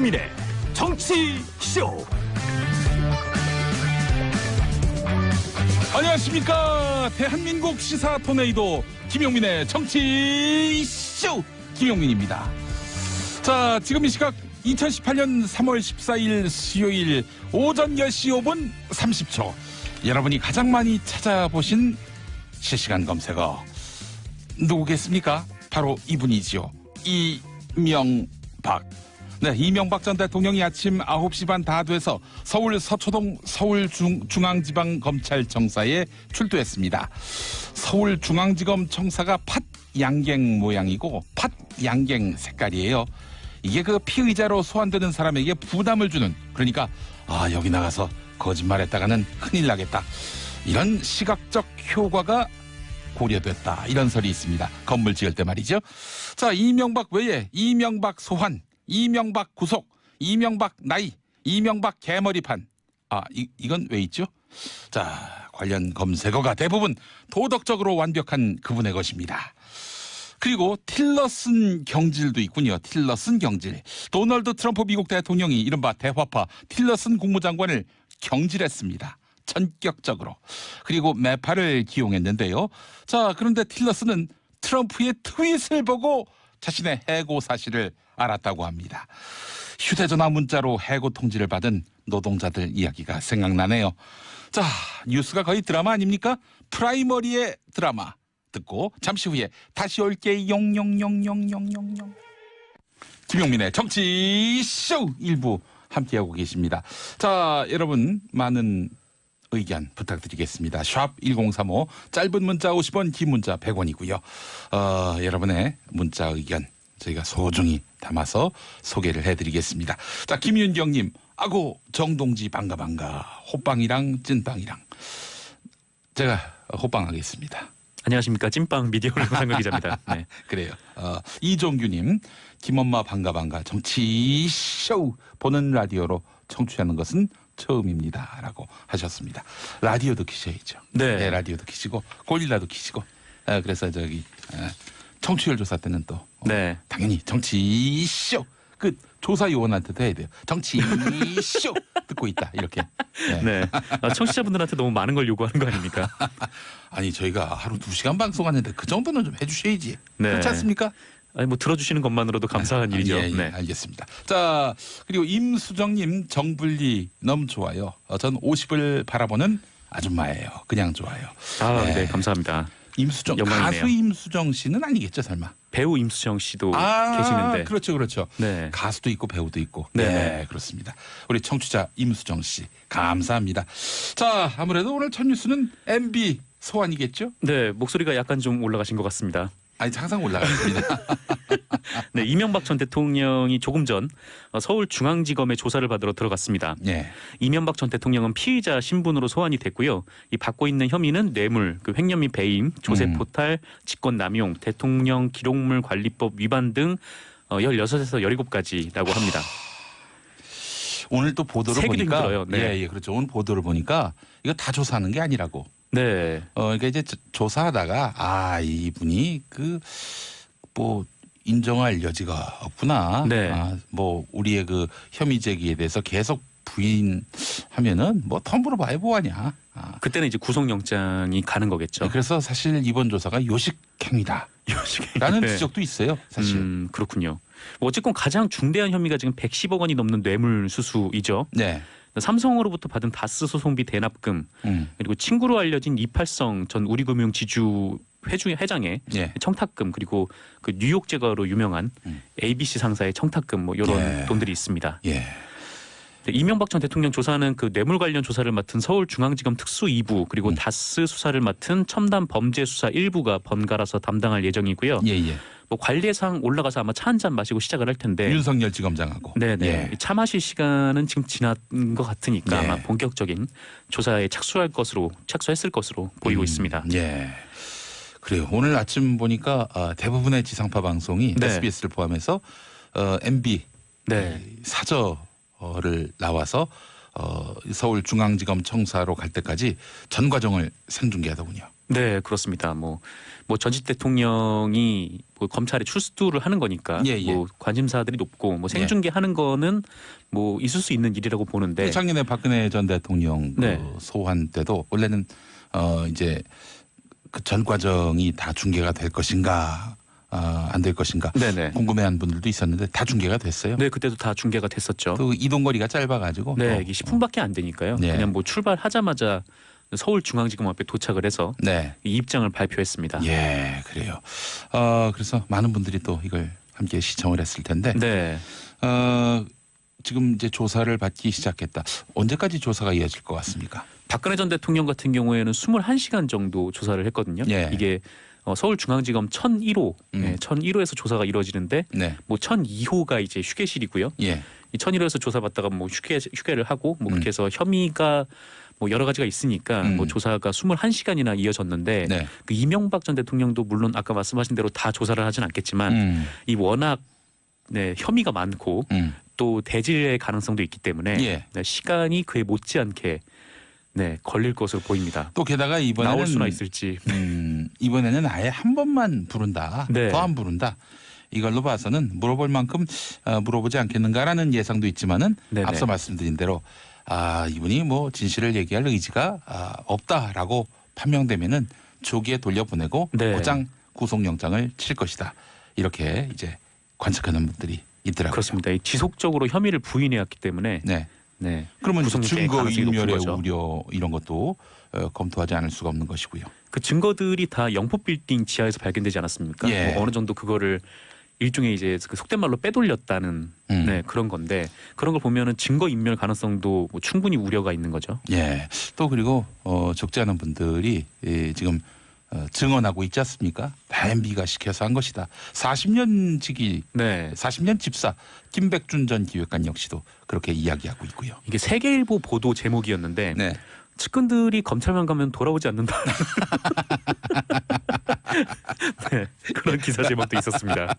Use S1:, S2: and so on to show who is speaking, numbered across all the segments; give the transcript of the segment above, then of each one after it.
S1: 김용민의 정치쇼.
S2: 안녕하십니까. 대한민국 시사 토네이도 김용민의 정치쇼 김용민입니다. 자, 지금 이 시각 2018년 3월 14일 수요일 오전 10시 5분 30초. 여러분이 가장 많이 찾아보신 실시간 검색어 누구겠습니까? 바로 이분이지요. 이명박. 네, 이명박 전 대통령이 아침 9시 반 다 돼서 서울 서초동 서울중앙지방검찰청사에 출두했습니다. 서울중앙지검 청사가 팥 양갱 모양이고 팥 양갱 색깔이에요. 이게 그 피의자로 소환되는 사람에게 부담을 주는, 그러니까 여기 나가서 거짓말했다가는 큰일 나겠다, 이런 시각적 효과가 고려됐다, 이런 설이 있습니다. 건물 지을 때 말이죠. 자, 이명박 외에 이명박 소환, 이명박 구속, 이명박 나이, 이명박 개머리판. 이건 왜 있죠? 자, 관련 검색어가 대부분 도덕적으로 완벽한 그분의 것입니다. 그리고 틸러슨 경질도 있군요. 틸러슨 경질. 도널드 트럼프 미국 대통령이 이른바 대화파 틸러슨 국무장관을 경질했습니다. 전격적으로. 그리고 매파를 기용했는데요. 자, 그런데 틸러슨은 트럼프의 트윗을 보고 자신의 해고 사실을 알았다고 합니다. 휴대전화 문자로 해고 통지를 받은 노동자들 이야기가 생각나네요. 자, 뉴스가 거의 드라마 아닙니까? 프라이머리의 드라마 듣고 잠시 후에 다시 올게. 용용용용용용용. 김용민의 정치쇼 일부 함께하고 계십니다. 자, 여러분 많은 의견 부탁드리겠습니다. 샵 1035, 짧은 문자 50원, 긴 문자 100원이고요. 여러분의 문자 의견 저희가 소중히 담아서 소개를 해드리겠습니다. 자, 김윤경님, 아고 정동지 반가. 호빵이랑 찐빵이랑. 제가 호빵하겠습니다.
S3: 안녕하십니까. 찐빵 미디어를 상근 기자입니다. 네.
S2: 그래요. 이종규님, 김엄마 반가. 정치쇼 보는 라디오로 청취하는 것은 처음입니다라고 하셨습니다. 라디오도 키셔야죠.
S3: 네.
S2: 라디오도 키시고 고릴라도 키시고. 그래서 청취율 조사 때는 또
S3: 네.
S2: 당연히 정치쇼 그 조사 요원한테도 해야 돼요. 정치쇼 듣고 있다 이렇게.
S3: 네. 청취자분들한테 너무 많은 걸 요구하는 거 아닙니까?
S2: 아니, 저희가 하루 2시간 방송하는데 그 정도는 좀 해주셔야지.
S3: 네.
S2: 그렇지 않습니까?
S3: 아니, 뭐 들어주시는 것만으로도 감사한 일이죠.
S2: 예,
S3: 네.
S2: 알겠습니다. 자, 그리고 임수정님, 정분리 너무 좋아요. 전 50을 바라보는 아줌마예요. 그냥 좋아요.
S3: 네, 감사합니다.
S2: 임수정,
S3: 영광이네요.
S2: 가수 임수정 씨는 아니겠죠, 설마?
S3: 배우 임수정 씨도 계시는데.
S2: 그렇죠.
S3: 네.
S2: 가수도 있고 배우도 있고.
S3: 네.
S2: 네, 그렇습니다. 우리 청취자 임수정 씨 감사합니다. 자, 아무래도 오늘 첫 뉴스는 MB 소환이겠죠?
S3: 네, 목소리가 약간 좀 올라가신 것 같습니다.
S2: 아니, 항상 올라갑니다.
S3: 네, 이명박 전 대통령이 조금 전 서울중앙지검에 조사를 받으러 들어갔습니다.
S2: 네.
S3: 이명박 전 대통령은 피의자 신분으로 소환이 됐고요. 이 받고 있는 혐의는 뇌물, 횡령 및 배임, 조세 포탈, 직권남용, 대통령 기록물 관리법 위반 등 16에서 17가지라고 합니다.
S2: 오늘 또 보도를
S3: 세 개도
S2: 보니까
S3: 힘들어요. 네.
S2: 예, 그렇죠. 오늘 보도를 보니까 이거 다 조사하는 게 아니라고.
S3: 네.
S2: 그러니까 이제 조사하다가 이분이 뭐 인정할 여지가 없구나.
S3: 네.
S2: 뭐 우리의 그 혐의 제기에 대해서 계속 부인하면은 뭐 텀으로 봐야 뭐하냐.
S3: 그때는 이제 구속영장이 가는 거겠죠.
S2: 그래서 사실 이번 조사가 요식행위다. 라는
S3: 네.
S2: 지적도 있어요. 사실.
S3: 그렇군요. 뭐 어쨌건 가장 중대한 혐의가 지금 110억 원이 넘는 뇌물 수수이죠.
S2: 네.
S3: 삼성으로부터 받은 다스 소송비 대납금, 그리고 친구로 알려진 이팔성 전 우리금융지주 회장의
S2: 예.
S3: 청탁금, 그리고 그 뉴욕 제거로 유명한 ABC 상사의 청탁금, 뭐 이런
S2: 예.
S3: 돈들이 있습니다.
S2: 예.
S3: 이명박 전 대통령 조사는 그 뇌물 관련 조사를 맡은 서울중앙지검 특수 2부, 그리고 다스 수사를 맡은 첨단 범죄 수사 1부가 번갈아서 담당할 예정이고요.
S2: 예.
S3: 뭐 관례상 올라가서 아마 차 한 잔 마시고 시작을 할 텐데.
S2: 윤석열 지검장하고.
S3: 네네.
S2: 예.
S3: 차 마실 시간은 지금 지난 것 같으니까
S2: 예.
S3: 아마 본격적인 조사에 착수했을 것으로 보이고 있습니다.
S2: 예. 그래요. 오늘 아침 보니까 대부분의 지상파 방송이
S3: 네.
S2: SBS를 포함해서 MB
S3: 네.
S2: 사저를 나와서 서울중앙지검 청사로 갈 때까지 전 과정을 생중계하더군요.
S3: 네, 그렇습니다. 뭐 전직 대통령이 뭐 검찰에 출두를 하는 거니까
S2: 예, 예.
S3: 뭐 관심사들이 높고 뭐 생중계하는 거는 뭐 있을 수 있는 일이라고 보는데
S2: 작년에 박근혜 전 대통령
S3: 네.
S2: 그 소환 때도 원래는 이제 그 전 과정이 다 중계가 될 것인가 안 될 것인가
S3: 네네.
S2: 궁금해하는 분들도 있었는데 다 중계가 됐어요.
S3: 네, 그때도 다 중계가 됐었죠.
S2: 또 이동 거리가 짧아가지고
S3: 네,
S2: 또,
S3: 이게 10분밖에 안 되니까요.
S2: 네.
S3: 그냥 뭐 출발하자마자 서울중앙지검 앞에 도착을 해서
S2: 네.
S3: 이 입장을 발표했습니다.
S2: 예, 그래요. 그래서 많은 분들이 또 이걸 함께 시청을 했을 텐데
S3: 네.
S2: 지금 이제 조사를 받기 시작했다. 언제까지 조사가 이어질 것 같습니까?
S3: 박근혜 전 대통령 같은 경우에는 21시간 정도 조사를 했거든요.
S2: 예.
S3: 이게 서울중앙지검 1001호, 1001호에서 조사가 이루어지는데
S2: 네.
S3: 뭐 1002호가 이제 휴게실이고요.
S2: 예.
S3: 이 1001호에서 조사받다가 뭐 휴게를 하고 뭐 그렇게 해서 혐의가 뭐 여러 가지가 있으니까 뭐 조사가 21시간이나 이어졌는데
S2: 네.
S3: 그 이명박 전 대통령도 물론 아까 말씀하신 대로 다 조사를 하진 않겠지만 이 워낙 혐의가 많고 또 대질의 가능성도 있기 때문에
S2: 예.
S3: 시간이 그에 못지않게 걸릴 것으로 보입니다.
S2: 또 게다가 이번에는
S3: 나올 수나 있을지.
S2: 이번에는 아예 한 번만 부른다.
S3: 네.
S2: 더 안 부른다. 이걸로 봐서는 물어볼 만큼 물어보지 않겠는가라는 예상도 있지만은
S3: 네네.
S2: 앞서 말씀드린 대로 이분이 뭐 진실을 얘기할 의지가 없다라고 판명되면은 조기에 돌려보내고
S3: 네.
S2: 곧장 구속영장을 칠 것이다. 이렇게 이제 관측하는 분들이 있더라고요.
S3: 그렇습니다. 지속적으로 혐의를 부인해왔기 때문에
S2: 네.
S3: 네.
S2: 그러면
S3: 구속영장의
S2: 증거
S3: 가능성이 높은
S2: 인멸의
S3: 거죠.
S2: 우려 이런 것도 검토하지 않을 수가 없는 것이고요.
S3: 그 증거들이 다 영포 빌딩 지하에서 발견되지 않았습니까?
S2: 예.
S3: 뭐 어느 정도 그거를 일종의 이제 그 속된 말로 빼돌렸다는 그런 건데 그런 걸 보면은 증거 인멸 가능성도 뭐 충분히 우려가 있는 거죠.
S2: 예. 또 그리고 적지 않은 분들이 지금 증언하고 있지 않습니까? 다 MB가 시켜서 한 것이다. 40년 지기,
S3: 네.
S2: 40년 집사 김백준 전 기획관 역시도 그렇게 이야기하고 있고요.
S3: 이게 세계일보 보도 제목이었는데
S2: 네.
S3: 측근들이 검찰만 가면 돌아오지 않는다. 네, 그런 기사 제목도 있었습니다.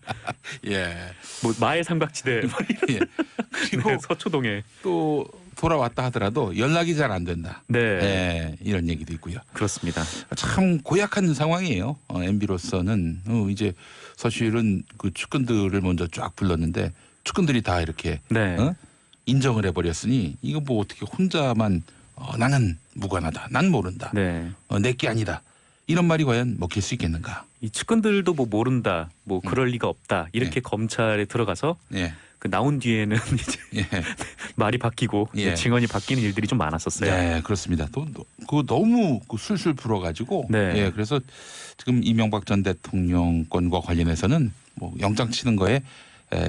S2: 예.
S3: 뭐 마의 삼각지대
S2: 예. 그리고
S3: 네, 서초동에
S2: 또 돌아왔다 하더라도 연락이 잘 안 된다.
S3: 네.
S2: 예, 이런 얘기도 있고요.
S3: 그렇습니다.
S2: 참 고약한 상황이에요. MB로서는 이제 사실은 그 측근들을 먼저 쫙 불렀는데 측근들이 다 이렇게
S3: 네.
S2: 인정을 해버렸으니 이거 뭐 어떻게 혼자만 나는 무관하다. 난 모른다.
S3: 네.
S2: 내게 아니다. 이런 말이 과연 먹힐 수 있겠는가?
S3: 이 측근들도 뭐 모른다, 뭐 그럴 리가 없다 이렇게 검찰에 들어가서
S2: 예.
S3: 그 나온 뒤에는 이제
S2: 예.
S3: 말이 바뀌고
S2: 예.
S3: 증언이 바뀌는 일들이 좀 많았었어요.
S2: 네, 그렇습니다. 또 그 너무 술술 불어가지고
S3: 네.
S2: 예, 그래서 지금 이명박 전 대통령 건과 관련해서는 뭐 영장 치는 거에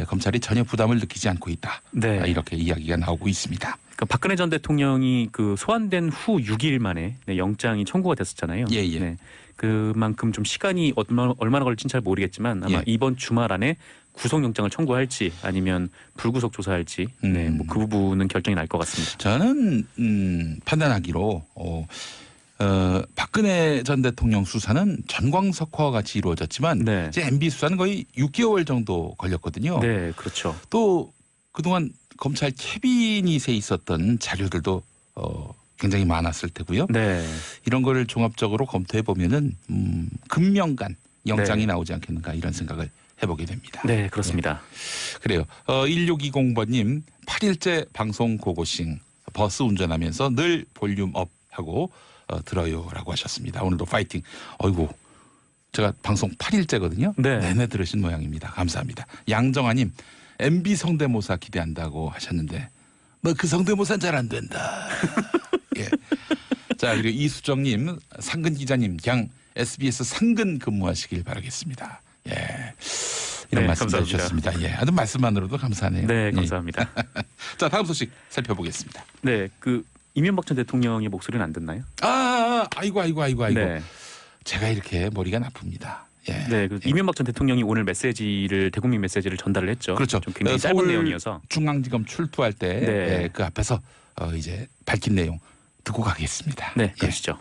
S2: 검찰이 전혀 부담을 느끼지 않고 있다.
S3: 네.
S2: 이렇게 이야기가 나오고 있습니다.
S3: 그러니까 박근혜 전 대통령이 그 소환된 후 6일 만에 영장이 청구가 됐었잖아요.
S2: 예, 예.
S3: 네. 그만큼 좀 시간이 얼마나 걸릴지는 잘 모르겠지만 아마
S2: 예.
S3: 이번 주말 안에 구속영장을 청구할지 아니면 불구속 조사할지 뭐 그 부분은 결정이 날 것 같습니다.
S2: 저는 판단하기로 박근혜 전 대통령 수사는 전광석화와 같이 이루어졌지만
S3: 네.
S2: 이제 MB 수사는 거의 6개월 정도 걸렸거든요.
S3: 네, 그렇죠.
S2: 또 그동안 검찰 캐비닛에 있었던 자료들도 굉장히 많았을 테고요.
S3: 네.
S2: 이런 거를 종합적으로 검토해 보면은 금명간 영장이
S3: 네.
S2: 나오지 않겠는가 이런 생각을 해보게 됩니다.
S3: 네, 그렇습니다.
S2: 그래요. 1620번님 8일째 방송 고고싱 버스 운전하면서 늘 볼륨 업 하고 들어요라고 하셨습니다. 오늘도 파이팅. 어이구 제가 방송 8일째거든요.
S3: 네.
S2: 내내 들으신 모양입니다. 감사합니다. 양정아님 MB 성대모사 기대한다고 하셨는데 뭐 그 성대모사는 잘 안 된다. 예. 자 그리고 이수정님 상근 기자님 그냥 SBS 상근 근무하시길 바라겠습니다. 예. 이런
S3: 네,
S2: 말씀
S3: 감사합니다.
S2: 해주셨습니다. 예. 아주 말씀만으로도 감사하네요.
S3: 네,
S2: 예.
S3: 감사합니다.
S2: 자 다음 소식 살펴보겠습니다.
S3: 네, 그 이명박 전 대통령의 목소리는 안 듣나요?
S2: 아이고.
S3: 네.
S2: 제가 이렇게 머리가 나쁩니다. 예.
S3: 네, 그
S2: 예.
S3: 이명박 전 대통령이 오늘 대국민 메시지를 전달을 했죠.
S2: 그렇죠.
S3: 좀 굉장히 짧은
S2: 서울
S3: 내용이어서.
S2: 중앙지검 출두할 때
S3: 네.
S2: 그 앞에서 이제 밝힌 내용 듣고 가겠습니다.
S3: 네,
S2: 예.
S3: 그러시죠.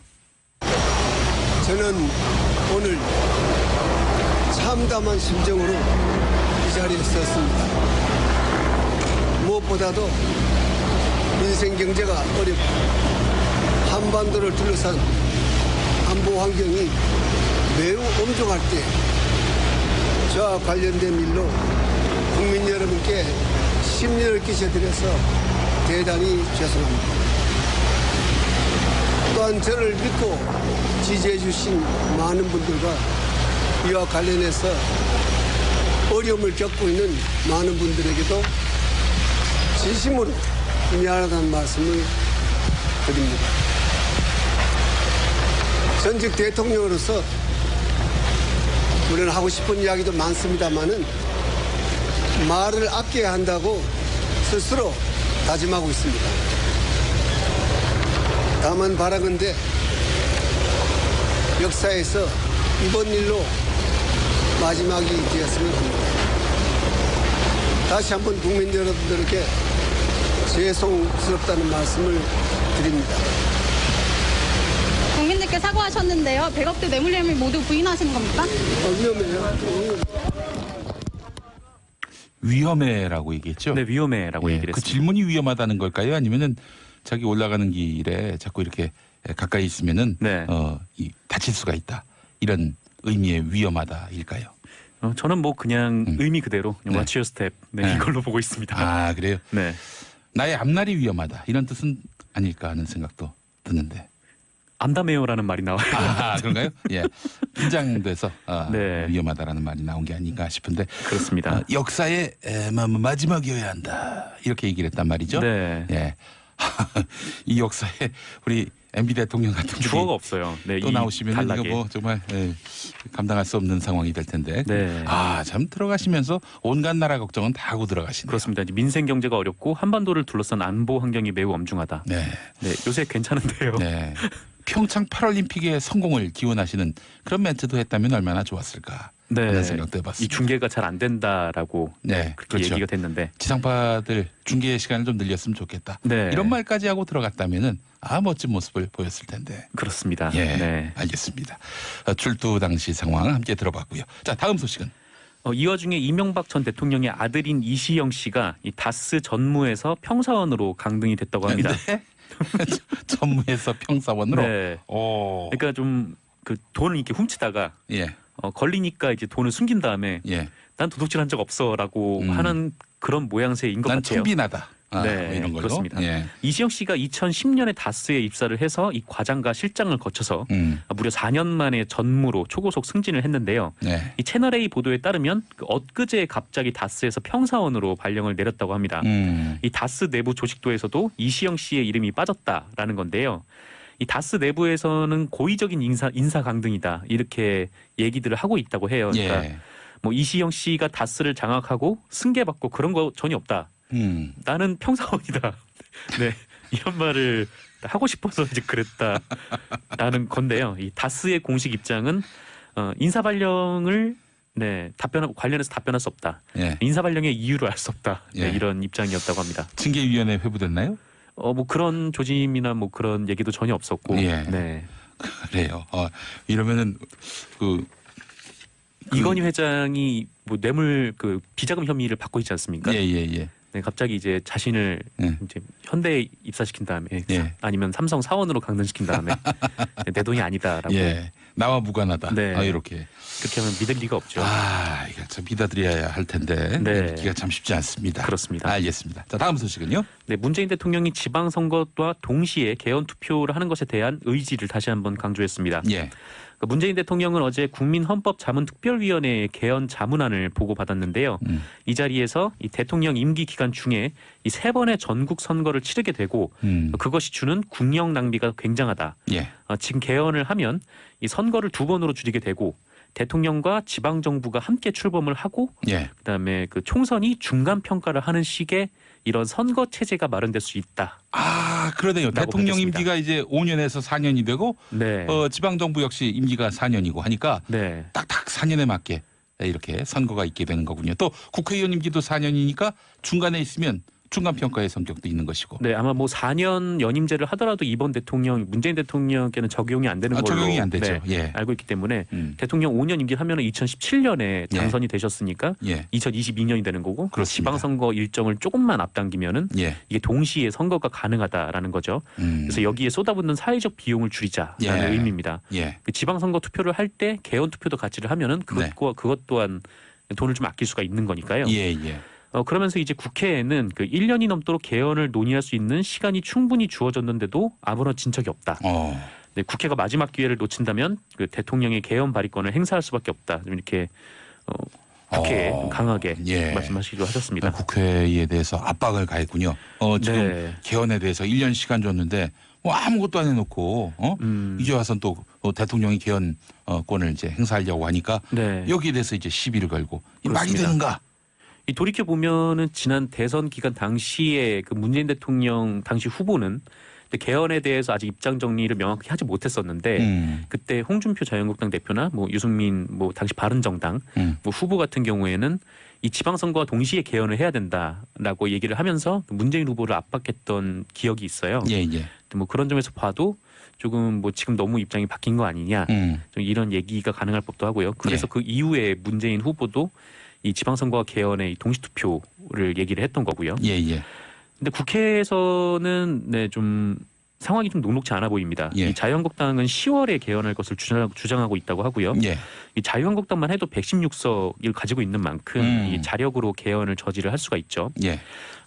S4: 저는 오늘 참담한 심정으로 이 자리에 섰습니다. 무엇보다도 민생 경제가 어렵고 한반도를 둘러싼 안보 환경이 매우 엄중할 때 저와 관련된 일로 국민 여러분께 심려를 끼쳐드려서 대단히 죄송합니다. 또한 저를 믿고 지지해 주신 많은 분들과 이와 관련해서 어려움을 겪고 있는 많은 분들에게도 진심으로 미안하다는 말씀을 드립니다. 전직 대통령으로서 물론 하고 싶은 이야기도 많습니다만은 말을 아껴야 한다고 스스로 다짐하고 있습니다. 다만 바라건대 역사에서 이번 일로 마지막이 되었으면 합니다. 다시 한번 국민 여러분들에게 죄송스럽다는 말씀을 드립니다.
S5: 국민들께 사과하셨는데요. 100억대 뇌물 혐의 모두 부인하시는 겁니까?
S4: 위험해요.
S2: 위험해라고 얘기했죠.
S3: 네, 위험해라고
S2: 예,
S3: 얘기를
S2: 그
S3: 했습니다.
S2: 질문이 위험하다는 걸까요? 아니면은 자기 올라가는 길에 자꾸 이렇게 가까이 있으면은
S3: 네.
S2: 다칠 수가 있다. 이런 의미의 위험하다일까요?
S3: 저는 뭐 그냥 의미 그대로
S2: 네.
S3: Watch your step
S2: 네.
S3: 이걸로 보고 있습니다.
S2: 아 그래요?
S3: 네.
S2: 나의 앞날이 위험하다 이런 뜻은 아닐까 하는 생각도 드는데.
S3: 암담해요라는 말이 나와요.
S2: 아 그런가요? 예, 긴장돼서
S3: 네.
S2: 위험하다는 말이 나온 게 아닌가 싶은데.
S3: 그렇습니다.
S2: 역사의 마지막이어야 한다 이렇게 얘기를 했단 말이죠.
S3: 네.
S2: 예. 이 역사에 우리 MB 대통령 같은 분이
S3: 주어가 없어요. 네,
S2: 또
S3: 이
S2: 나오시면
S3: 단락에.
S2: 이거 뭐 정말 감당할 수 없는 상황이 될 텐데.
S3: 네.
S2: 참 들어가시면서 온갖 나라 걱정은 다 하고 들어가시네요.
S3: 그렇습니다. 이제 민생 경제가 어렵고 한반도를 둘러싼 안보 환경이 매우 엄중하다.
S2: 네.
S3: 네, 요새 괜찮은데요.
S2: 네. 평창 파라림픽의 성공을 기원하시는 그런 멘트도 했다면 얼마나 좋았을까 하는 생각도
S3: 이
S2: 해봤습니다.
S3: 중계가 잘 안 된다라고
S2: 네,
S3: 그렇게
S2: 그렇죠.
S3: 얘기가 됐는데.
S2: 지상파들 중계 시간을 좀 늘렸으면 좋겠다.
S3: 네.
S2: 이런 말까지 하고 들어갔다면은 멋진 모습을 보였을 텐데.
S3: 그렇습니다.
S2: 예,
S3: 네.
S2: 알겠습니다. 출두 당시 상황 함께 들어봤고요. 자, 다음 소식은.
S3: 이 와중에 이명박 전 대통령의 아들인 이시영 씨가 이 다스 전무에서 평사원으로 강등이 됐다고 합니다.
S2: 네? 전무에서 평사원으로.
S3: 네.
S2: 오.
S3: 그러니까 좀 그 돈을 이렇게 훔치다가
S2: 예,
S3: 걸리니까 이제 돈을 숨긴 다음에
S2: 예.
S3: 난 도둑질한 적 없어라고 하는 그런 모양새인 것
S2: 난
S3: 같아요.
S2: 청빈하다.
S3: 네,
S2: 뭐 이런 걸로.
S3: 그렇습니다.
S2: 예.
S3: 이시영 씨가 2010년에 다스에 입사를 해서 이 과장과 실장을 거쳐서 무려 4년 만에 전무로 초고속 승진을 했는데요.
S2: 네.
S3: 이 채널A 보도에 따르면 엊그제 갑자기 다스에서 평사원으로 발령을 내렸다고 합니다. 이 다스 내부 조직도에서도 이시영 씨의 이름이 빠졌다라는 건데요. 이 다스 내부에서는 고의적인 인사 강등이다 이렇게 얘기들을 하고 있다고 해요. 그러니까
S2: 예.
S3: 뭐 이시영 씨가 다스를 장악하고 승계받고 그런 거 전혀 없다. 나는 평사원이다. 네, 이런 말을 하고 싶어서 이제 그랬다라는 건데요. 이 다스의 공식 입장은 인사 발령을 관련해서 답변할 수 없다.
S2: 예.
S3: 인사 발령의 이유를 알 수 없다. 네,
S2: 예.
S3: 이런 입장이었다고 합니다.
S2: 징계위원회 회부됐나요?
S3: 뭐 그런 조짐이나 뭐 그런 얘기도 전혀 없었고.
S2: 예.
S3: 네.
S2: 그래요. 이러면은
S3: 이건희 회장이 뭐 뇌물 비자금 혐의를 받고 있지 않습니까?
S2: 예.
S3: 네, 갑자기 이제 자신을
S2: 예.
S3: 이제 현대에 입사시킨 다음에
S2: 예.
S3: 아니면 삼성 사원으로 강등시킨 다음에 내 돈이 아니다라고
S2: 예. 나와 무관하다.
S3: 네.
S2: 이렇게.
S3: 그렇게 하면 믿을 리가 없죠.
S2: 이거 참 믿어드려야 할 텐데
S3: 네.
S2: 믿기가 참 쉽지 않습니다.
S3: 그렇습니다.
S2: 알겠습니다. 자, 다음 소식은요.
S3: 네, 문재인 대통령이 지방선거와 동시에 개헌 투표를 하는 것에 대한 의지를 다시 한번 강조했습니다.
S2: 예.
S3: 문재인 대통령은 어제 국민헌법자문특별위원회의 개헌 자문안을 보고받았는데요. 이 자리에서 이 대통령 임기 기간 중에 이 3번의 전국 선거를 치르게 되고 그것이 주는 국력 낭비가 굉장하다.
S2: 예.
S3: 지금 개헌을 하면 이 선거를 2번으로 줄이게 되고 대통령과 지방 정부가 함께 출범을 하고
S2: 예.
S3: 그다음에 그 총선이 중간 평가를 하는 식의 이런 선거 체제가 마련될 수 있다.
S2: 그러네요. 대통령
S3: 밝혔습니다.
S2: 임기가 이제 5년에서 4년이 되고
S3: 네.
S2: 지방 정부 역시 임기가 4년이고 하니까
S3: 네.
S2: 딱딱 4년에 맞게 이렇게 선거가 있게 되는 거군요. 또 국회의원 임기도 4년이니까 중간에 있으면 중간 평가의 성격도 있는 것이고.
S3: 네, 아마 뭐 4년 연임제를 하더라도 이번 대통령 문재인 대통령께는 적용이 안 되는 걸로
S2: 적용이 안 되죠. 예.
S3: 알고 있기 때문에
S2: 음.
S3: 대통령 5년 임기 하면은 2017년에 당선이 되셨으니까
S2: 예.
S3: 2022년이 되는 거고
S2: 그렇습니다.
S3: 지방선거 일정을 조금만 앞당기면은
S2: 예.
S3: 이게 동시에 선거가 가능하다라는 거죠. 그래서 여기에 쏟아붓는 사회적 비용을 줄이자라는
S2: 예.
S3: 의미입니다.
S2: 예.
S3: 그 지방선거 투표를 할 때 개헌 투표도 같이를 하면은 그것 또한 돈을 좀 아낄 수가 있는 거니까요.
S2: 예, 예.
S3: 그러면서 이제 국회에는 그 1년이 넘도록 개헌을 논의할 수 있는 시간이 충분히 주어졌는데도 아무런 진척이 없다. 네, 국회가 마지막 기회를 놓친다면 그 대통령의 개헌 발의권을 행사할 수밖에 없다. 좀 이렇게 국회에 강하게
S2: 예.
S3: 말씀하시기도 하셨습니다.
S2: 국회에 대해서 압박을 가했군요. 지금
S3: 네.
S2: 개헌에 대해서 1년 시간 줬는데 뭐 아무것도 안 해놓고 이제 와서 또 대통령이 개헌권을 이제 행사하려고 하니까
S3: 네.
S2: 여기에 대해서 이제 시비를 걸고 이 말이
S3: 그렇습니다.
S2: 되는가?
S3: 이 돌이켜 보면은 지난 대선 기간 당시에 그 문재인 대통령 당시 후보는 개헌에 대해서 아직 입장 정리를 명확히 하지 못했었는데 그때 홍준표 자유한국당 대표나 뭐 유승민 뭐 당시 바른정당 뭐 후보 같은 경우에는 이 지방선거와 동시에 개헌을 해야 된다라고 얘기를 하면서 문재인 후보를 압박했던 기억이 있어요.
S2: 예, 예.
S3: 뭐 그런 점에서 봐도 조금 뭐 지금 너무 입장이 바뀐 거 아니냐 좀 이런 얘기가 가능할 법도 하고요. 그래서
S2: 예.
S3: 그 이후에 문재인 후보도 이 지방선거와 개헌의 동시투표를 얘기를 했던 거고요.
S2: 예, 예.
S3: 근데 국회에서는 네, 좀 상황이 좀 녹록지 않아 보입니다.
S2: 예.
S3: 이 자유한국당은 10월에 개헌할 것을 주장하고 있다고 하고요.
S2: 예.
S3: 이 자유한국당만 해도 116석을 가지고 있는 만큼 이 자력으로 개헌을 저지를 할 수가 있죠.
S2: 예.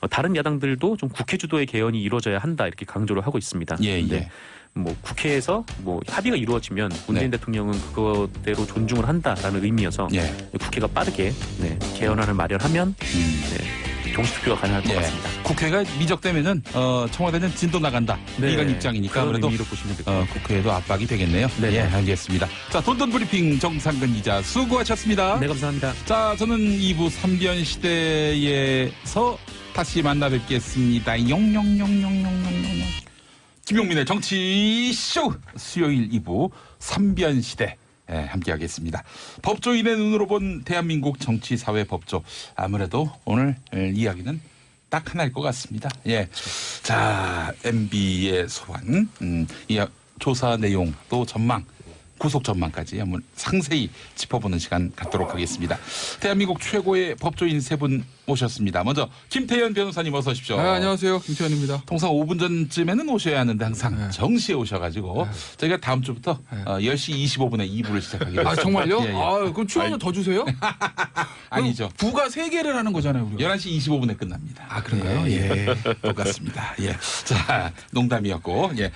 S3: 다른 야당들도 좀 국회 주도의 개헌이 이루어져야 한다 이렇게 강조를 하고 있습니다.
S2: 예,
S3: 근데
S2: 예.
S3: 뭐 국회에서 뭐 합의가 이루어지면 문재인 대통령은 그거대로 존중을 한다라는 의미여서
S2: 예.
S3: 국회가 빠르게 네, 개헌안을 마련하면 네, 동시투표가 가능할 것
S2: 예.
S3: 같습니다.
S2: 국회가 미적되면은 청와대는 진도 나간다
S3: 네,
S2: 이런 입장이니까
S3: 그런
S2: 그래도
S3: 의미로 보시면 될 것 같아요.
S2: 국회에도 압박이 되겠네요.
S3: 네.
S2: 예, 알겠습니다. 자, 돈돈 브리핑 정상근 기자 수고하셨습니다.
S3: 네, 감사합니다.
S2: 자, 저는 2부 3변 시대에서 다시 만나 뵙겠습니다. 용용용용용용용. 김용민의 정치쇼 수요일 2부 3변 시대 함께하겠습니다. 법조인의 눈으로 본 대한민국 정치 사회 법조. 아무래도 오늘 이야기는 딱 하나일 것 같습니다. 예, 자 MB의 소환, 이 조사 내용 또 전망. 구속 전망까지 한번 상세히 짚어보는 시간 갖도록 하겠습니다. 대한민국 최고의 법조인 세 분 모셨습니다. 먼저 김태현 변호사님 어서 오십시오.
S6: 안녕하세요. 김태현입니다.
S2: 통상 5분 전쯤에는 오셔야 하는데 항상 정시에 오셔가지고 저희가 다음 주부터 10시 25분에 2부를 시작하기로 했습니다.
S6: 정말요?
S2: 예, 예.
S6: 그럼 출연료 더 주세요?
S2: 아니죠.
S6: 부가 3개를 하는 거잖아요. 우리가.
S2: 11시 25분에 끝납니다.
S6: 그런가요?
S2: 예. 똑같습니다. 예. 자, 농담이었고. 예.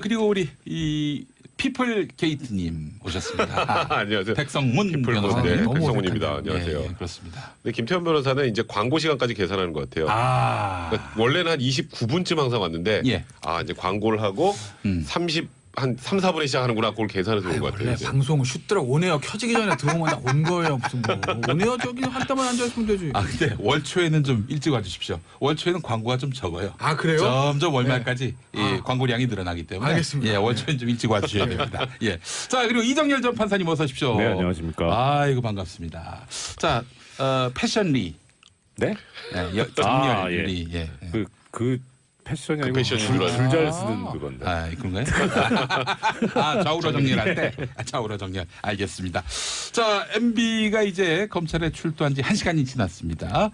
S2: 그리고 우리 이 피플 게이트님 오셨습니다.
S7: 안녕하세요.
S2: 백성문 변호사님.
S7: 네,
S6: 너무
S7: 백성문입니다.
S6: 어색하네요.
S7: 안녕하세요.
S2: 예, 그렇습니다.
S7: 근데 김태현 변호사는 이제 광고 시간까지 계산하는 것 같아요. 그러니까 원래는 한 29분쯤 항상 왔는데
S2: 예.
S7: 이제 광고를 하고 한 3, 4분에 시작하는구나. 그걸 계산해서 온 것 같아요.
S6: 원래
S7: 이제.
S6: 방송 슛더라 온에어 켜지기 전에 들어오면 다 온 거예요. 무슨 뭐 온에어 저기 한땀만 앉아있으면 되지.
S2: 근데 월초에는 좀 일찍 와주십시오. 월초에는 광고가 좀 적어요.
S6: 그래요?
S2: 점점 월말까지 광고량이 늘어나기 때문에.
S6: 알겠습니다.
S2: 예, 월초에는 좀 일찍 와주셔야 됩니다. 예. 자, 그리고 이정열 전 판사님 어서 오십시오.
S8: 네, 안녕하십니까.
S2: 아이고, 반갑습니다. 자, 패션리.
S8: 네?
S2: 정열리. 예.
S8: 그 패션이 아니고
S7: 패션인 줄 알았어요.
S8: 줄잘 쓰는 그건데.
S2: 그런가요? 좌우로 정렬할 때? 좌우로 정렬. 알겠습니다. 자, MB가 이제 검찰에 출두한 지 1시간이 지났습니다.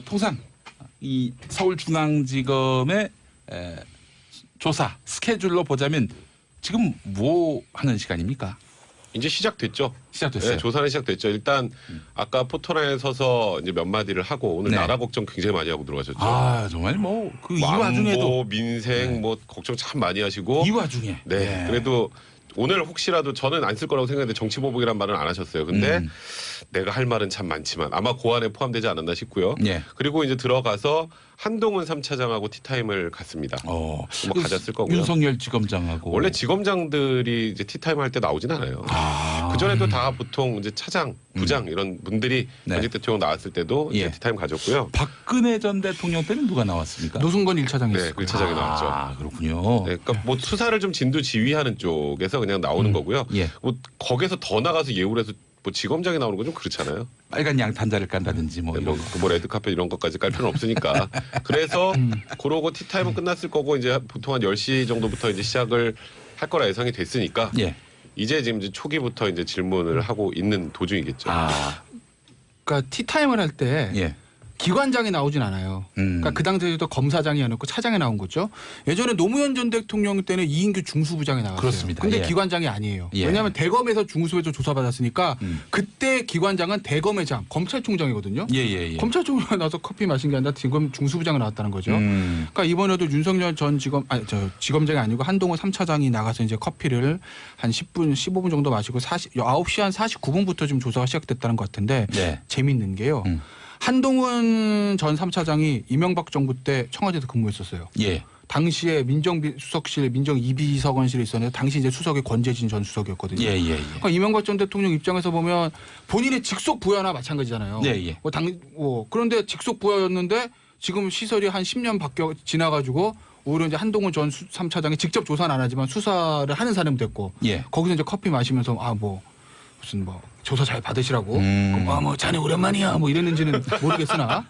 S2: 통상 이 서울중앙지검의 조사 스케줄로 보자면 지금 뭐 하는 시간입니까?
S7: 이제 시작됐죠.
S2: 시작됐어요.
S7: 네, 조사는 시작됐죠. 일단 아까 포털에 서서 이제 몇 마디를 하고 오늘
S2: 네.
S7: 나라 걱정 굉장히 많이 하고 들어가셨죠.
S2: 정말 뭐 그 이
S7: 안보,
S2: 와중에도
S7: 민생 뭐 걱정 참 많이 하시고.
S2: 이 와중에
S7: 네. 그래도 오늘 혹시라도 저는 안 쓸 거라고 생각했는데 정치보복이란 말은 안 하셨어요. 근데 내가 할 말은 참 많지만 아마 그 안에 포함되지 않았나 싶고요.
S2: 예.
S7: 그리고 이제 들어가서 한동훈 3차장하고 티타임을 갔습니다. 뭐 가졌을 거고요.
S2: 윤석열 지검장하고
S7: 원래 지검장들이 이제 티타임 할 때 나오진 않아요. 그 전에도 다 보통 이제 차장, 부장 이런 분들이
S2: 네.
S7: 전직 대통령 나왔을 때도 이제
S2: 예.
S7: 티타임 가졌고요.
S2: 박근혜 전 대통령 때는 누가 나왔습니까?
S6: 노승건 1차장이
S7: 네,
S6: 있을 거예요.
S7: 1차장이 나왔죠.
S2: 그렇군요.
S7: 네, 그러니까 뭐 수사를 좀 진두지휘하는 쪽에서 그냥 나오는 거고요.
S2: 예.
S7: 뭐 거기서 더 나가서 예우를 해서 뭐 지검장이 나오는 건 좀 그렇잖아요.
S2: 빨간 양탄자를 깐다든지 뭐
S7: 네,
S2: 이런
S7: 뭐 레드카펫 이런 것까지 깔 필요는 없으니까. 그래서 그러고 티타임은 끝났을 거고 이제 보통 한 10시 정도부터 이제 시작을 할 거라 예상이 됐으니까
S2: 예.
S7: 이제 지금 이제 초기부터 이제 질문을 하고 있는 도중이겠죠.
S6: 그러니까 티타임을 할 때
S2: 예.
S6: 기관장이 나오진 않아요. 그러니까 그 당시에도 검사장이 아니고 차장이 나온 거죠. 예전에 노무현 전 대통령 때는 이인규 중수부장이 나왔어요.
S2: 그렇습니다.
S6: 근데
S2: 예.
S6: 기관장이 아니에요.
S2: 예.
S6: 왜냐하면 대검에서 중수부에서 조사받았으니까 그때 기관장은 대검회장, 검찰총장이거든요.
S2: 예.
S6: 검찰총장 나와서 커피 마신 게 아니라 지금 중수부장이 나왔다는 거죠. 그러니까 이번에도 윤석열 전 지검장이 아니고 한동훈 3차장이 나가서 이제 커피를 한 10분, 15분 정도 마시고 9시 한 49분부터 좀 조사가 시작됐다는 것 같은데
S2: 네.
S6: 재밌는 게요. 한동훈 전 3차장이 이명박 정부 때 청와대에서 근무했었어요.
S2: 예.
S6: 당시에 민정수석실, 민정이비서관실에 있었는데 당시 이제 수석이 권재진 전 수석이었거든요.
S2: 예.
S6: 그러니까 이명박 전 대통령 입장에서 보면 본인의 직속 부하나 마찬가지잖아요.
S2: 예.
S6: 그런데 직속 부하였는데 지금 시설이 한 10년 지나가지고 오히려 이제 한동훈 전 3차장이 직접 조사는 안 하지만 수사를 하는 사람이 됐고
S2: 예.
S6: 거기서 이제 커피 마시면서 무슨 조사 잘 받으시라고 자네 오랜만이야 이랬는지는 모르겠으나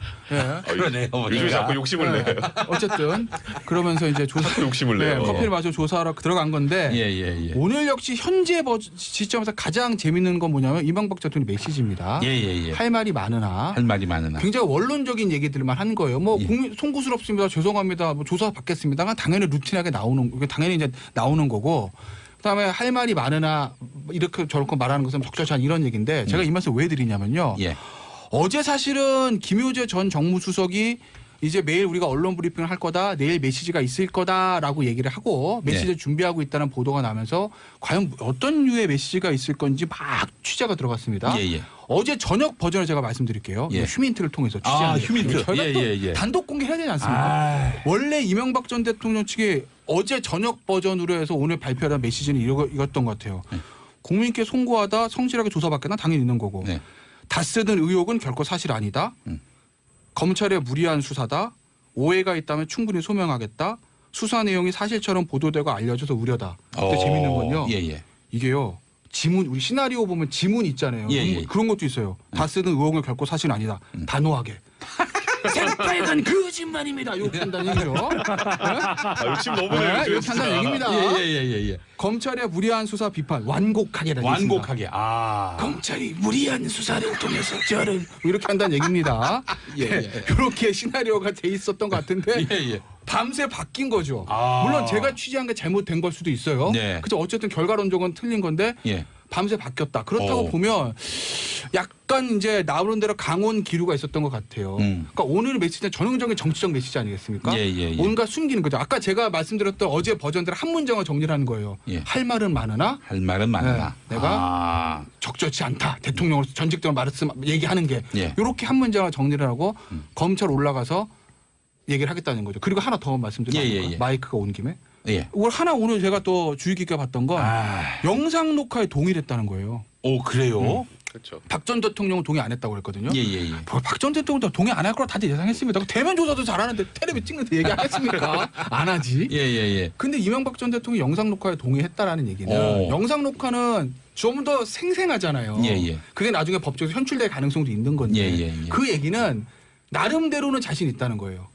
S2: 그러네요.
S7: 요즘 자꾸 욕심을 내.
S6: 어쨌든 그러면서 이제 조사
S7: 욕심을 내요.
S6: 커피를 마시고 조사하러 들어간 건데
S2: 예.
S6: 오늘 역시 현재 시점에서 가장 재밌는 건 뭐냐면 이명박 대통령 메시지입니다.
S2: 예.
S6: 할 말이 많으나
S2: 할 말이 많으나.
S6: 굉장히 원론적인 얘기들만 한 거예요. 국민 송구스럽습니다. 죄송합니다. 조사 받겠습니다. 당연히 루틴하게 나오는 거고. 그다음에 할 말이 많으나 이렇게 저렇게 말하는 것은 적절치 않은 이런 얘기인데 제가 이 말씀 왜 드리냐면요.
S2: 예.
S6: 어제 사실은 김효재 전 정무수석이 이제 매일 우리가 언론 브리핑을 할 거다. 내일 메시지가 있을 거다라고 얘기를 하고 메시지를 준비하고 있다는 보도가 나면서 과연 어떤 류의 메시지가 있을 건지 막 취재가 들어갔습니다.
S2: 예.
S6: 어제 저녁 버전을 제가 말씀드릴게요.
S2: 예.
S6: 휴민트를 통해서 취재한
S2: 휴민트.
S6: 저희가 또 단독 공개해야 되지 않습니까? 원래 이명박 전 대통령 측이 어제 저녁 버전으로 해서 오늘 발표한 메시지는 이었던 것 같아요. 국민께 송구하다 성실하게 조사받겠나 당연히 있는 거고 다스든 의혹은 결코 사실 아니다. 검찰의 무리한 수사다. 오해가 있다면 충분히 소명하겠다. 수사 내용이 사실처럼 보도되고 알려져서 우려다. 근데 재밌는 건요. 이게요. 지문 우리 시나리오 보면 지문 있잖아요. 그런 것도 있어요. 다스든 의혹은 결코 사실 아니다. 단호하게. 새빨간 거짓말입니다. 이렇게 한다는 얘기죠.
S7: 욕심 너무 내요.
S6: 이렇게 한다는 얘기입니다.
S2: 예.
S6: 검찰의 무리한 수사 비판 완곡하게 검찰이 무리한 수사를 통해서 저를 이렇게 한다는 얘기입니다. 이렇게 시나리오가 돼 있었던 것 같은데 밤새 바뀐 거죠. 물론 제가 취재한 게 잘못된 걸 수도 있어요. 그죠? 어쨌든 결과론적은 틀린 건데 밤새 바뀌었다. 그렇다고 보면 약간 이제 나오는 대로 강원 기류가 있었던 것 같아요. 그러니까 오늘 메시지는 전형적인 정치적 메시지 아니겠습니까? 뭔가 숨기는 거죠. 아까 제가 말씀드렸던 어제 버전대로 한 문장을 정리를 하는 거예요. 할 말은 많으나 내가 적절치 않다. 대통령으로서 전직적으로 얘기하는 게 이렇게 한 문장을 정리를 하고 검찰 올라가서 얘기를 하겠다는 거죠. 그리고 하나 더 말씀드리면 마이크가 온 김에 이걸 하나 오늘 제가 또 주의 깊게 봤던 건 영상 녹화에 동의했다는 거예요.
S2: 오 그래요?
S7: 그렇죠.
S6: 박 전 대통령은 동의 안 했다고 그랬거든요. 박 전 대통령도 동의 안 할 거라 다들 예상했습니다. 대면 조사도 잘하는데 텔레비 찍는데 얘기 안 했습니까? 안 하지. 근데 이명박 전 대통령이 영상 녹화에 동의했다라는 얘기는 영상 녹화는 좀 더 생생하잖아요. 그게 나중에 법적으로 현출될 가능성도 있는 건데 그 얘기는 나름대로는 자신 있다는 거예요.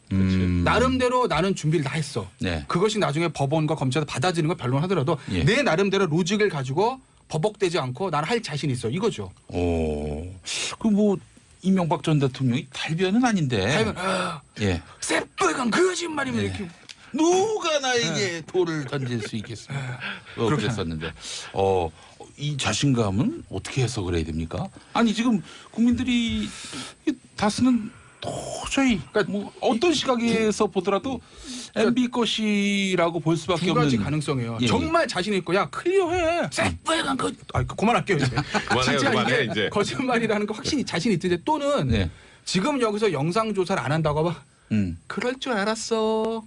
S6: 나름대로 나는 준비를 다 했어. 그것이 나중에 법원과 검찰에서 받아들이는 걸 변론하더라도 내 나름대로 로직을 가지고 버벅대지 않고 나는 할 자신 있어. 이거죠.
S2: 그 이명박 전 대통령이 탈변은 아닌데.
S6: 새빨간 거짓말이면 이렇게.
S2: 누가 나에게 돌을 던질 수 있겠어. 그랬었는데. 이 자신감은 어떻게 해석을 해야 됩니까? 아니 지금 국민들이 다스는 도저히 어떤 시각에서 보더라도 MB 것이라고 볼 수밖에 없는
S6: 두 가지 가능성이에요. 정말 자신 있고 야 클리어해. 새빨간 거. 그만할게요 이제.
S7: 그만해 이제.
S6: 거짓말이라는 거 확신이 자신 있든지 또는 지금 여기서 영상 조사를 안 한다고 하면 그럴 줄 알았어.